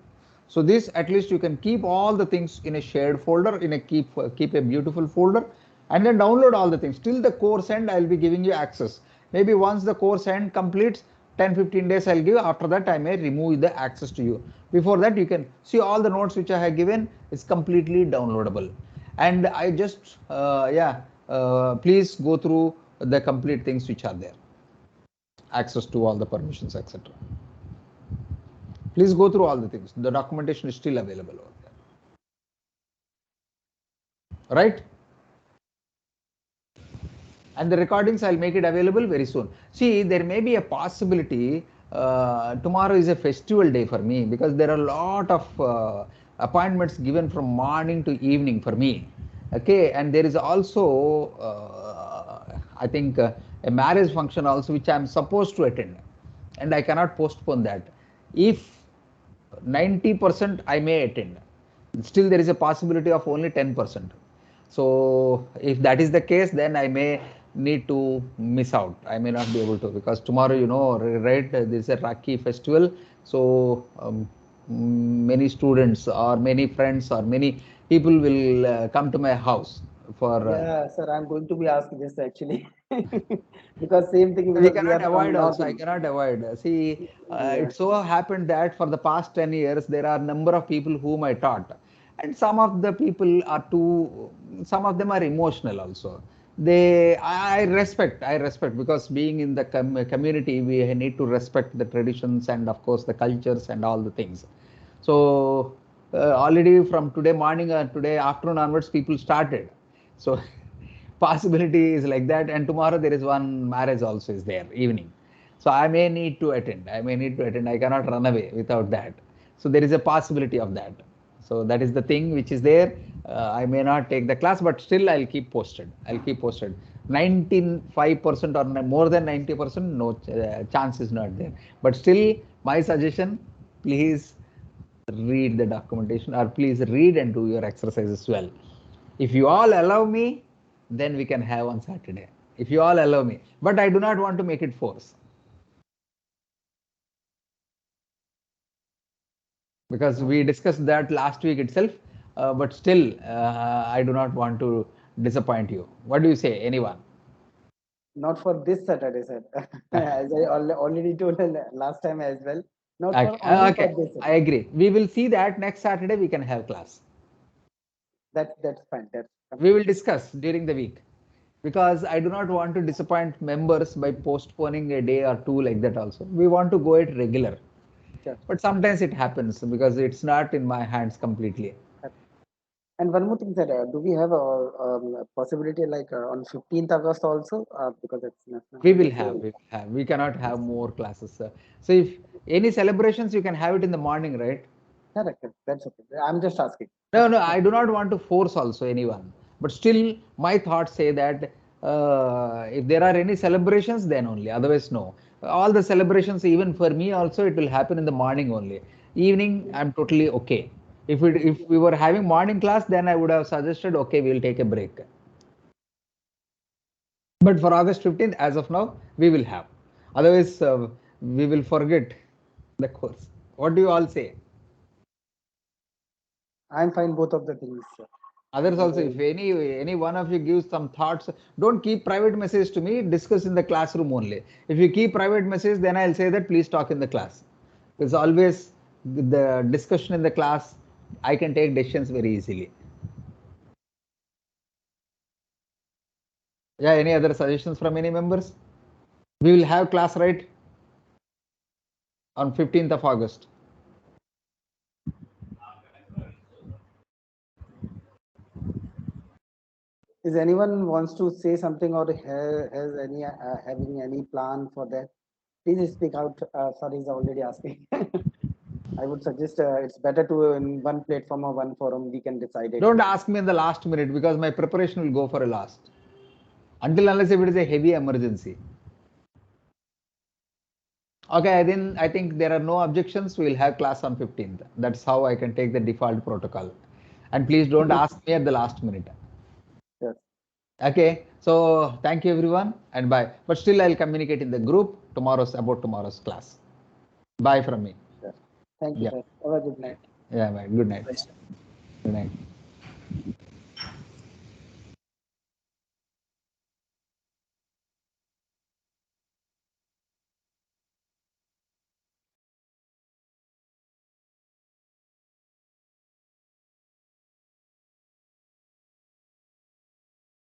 So this, at least you can keep all the things in a shared folder, in a keep a beautiful folder, and then download all the things. Till the course end, I'll be giving you access. Maybe once the course end completes, 10-15 days I'll give. After that, I may remove the access to you. Before that, you can see all the notes which I have given is completely downloadable. And I just please go through the complete things which are there, access to all the permissions, etc. Please go through all the things. The documentation is still available over there, right? And the recordings, I'll make it available very soon. See, there may be a possibility. Tomorrow is a festival day for me because there are a lot of appointments given from morning to evening for me. Okay, and there is also, I think, a marriage function also which I am supposed to attend, and I cannot postpone that. If 90% I may attend, still there is a possibility of only 10%. So if that is the case, then I may need to miss out. I may not be able to, because tomorrow, right, there is a Rakhi festival. So many students or many friends or many people will come to my house for. Yeah, sir. I'm going to be asked this actually because same thing We because we cannot are from avoid North also. I India. cannot avoid. See, Yeah. it so happened that for the past 10 years, there are number of people whom I taught. And some of the people are some of them are emotional also. I respect because being in the community, we need to respect the traditions and of course the cultures and all the things. So already from today morning or today afternoon onwards, people started. So possibility is like that, and tomorrow there is one marriage also is there evening, so I may need to attend. I cannot run away without that. So there is a possibility of that. So that is the thing which is there. I may not take the class, but still I'll keep posted. 95% or more than 90%, no chance is not there. But still, my suggestion, please read the documentation, or please read and do your exercises well. If you all allow me, then we can have on Saturday. If you all allow me. But I do not want to make it force. Because we discussed that last week itself. But still, I do not want to disappoint you. What do you say, anyone? Not for this Saturday, sir. As I already told last time as well. Not for Okay, only for okay, this I Saturday. agree. We will see that next Saturday we can have class. That's fine. That's We will completely discuss during the week, because I do not want to disappoint members by postponing a day or two like that also. We want to go it regular. sure. But sometimes it happens because it's not in my hands completely. And one more thing, sir. Do we have a possibility like on 15th August also? Because it's national holiday. So We cannot have more classes. So if any celebrations, you can have it in the morning, right? correct. That's okay. I'm just asking. No, no, I do not want to force also anyone. But still, my thoughts say that if there are any celebrations, then only. Otherwise, no. All the celebrations, even for me also, it will happen in the morning only. Evening, I'm totally okay. If we were having morning class, then I would have suggested, okay, we will take a break. But for August 15th, as of now, we will have. Otherwise, we will forget the course. What do you all say? I'm fine both of the things. Others also, if any one of you gives some thoughts, don't keep private message to me, discuss in the classroom only. If you keep private message, then I'll say that please talk in the class. Because always the discussion in the class, I can take decisions very easily. Yeah, any other suggestions from any members? We will have class, right, on 15th of August. Is anyone wants to say something or has any having any plan for that? Please speak out. Sorry, is already asking. I would suggest it's better to in one platform or one forum we can decide it. Don't ask me in the last minute because my preparation will go for a last. Until unless if it is a heavy emergency. Okay, then I think there are no objections. We will have class on 15th. That's how I can take the default protocol. And please don't ask me at the last minute. Yes. Okay, so thank you everyone and bye. But still I'll communicate in the group about tomorrow's class. Bye from me. Yes. Thank you, Yeah. sir. Have a good night. Yeah, bye. Good night. Nice. Good night.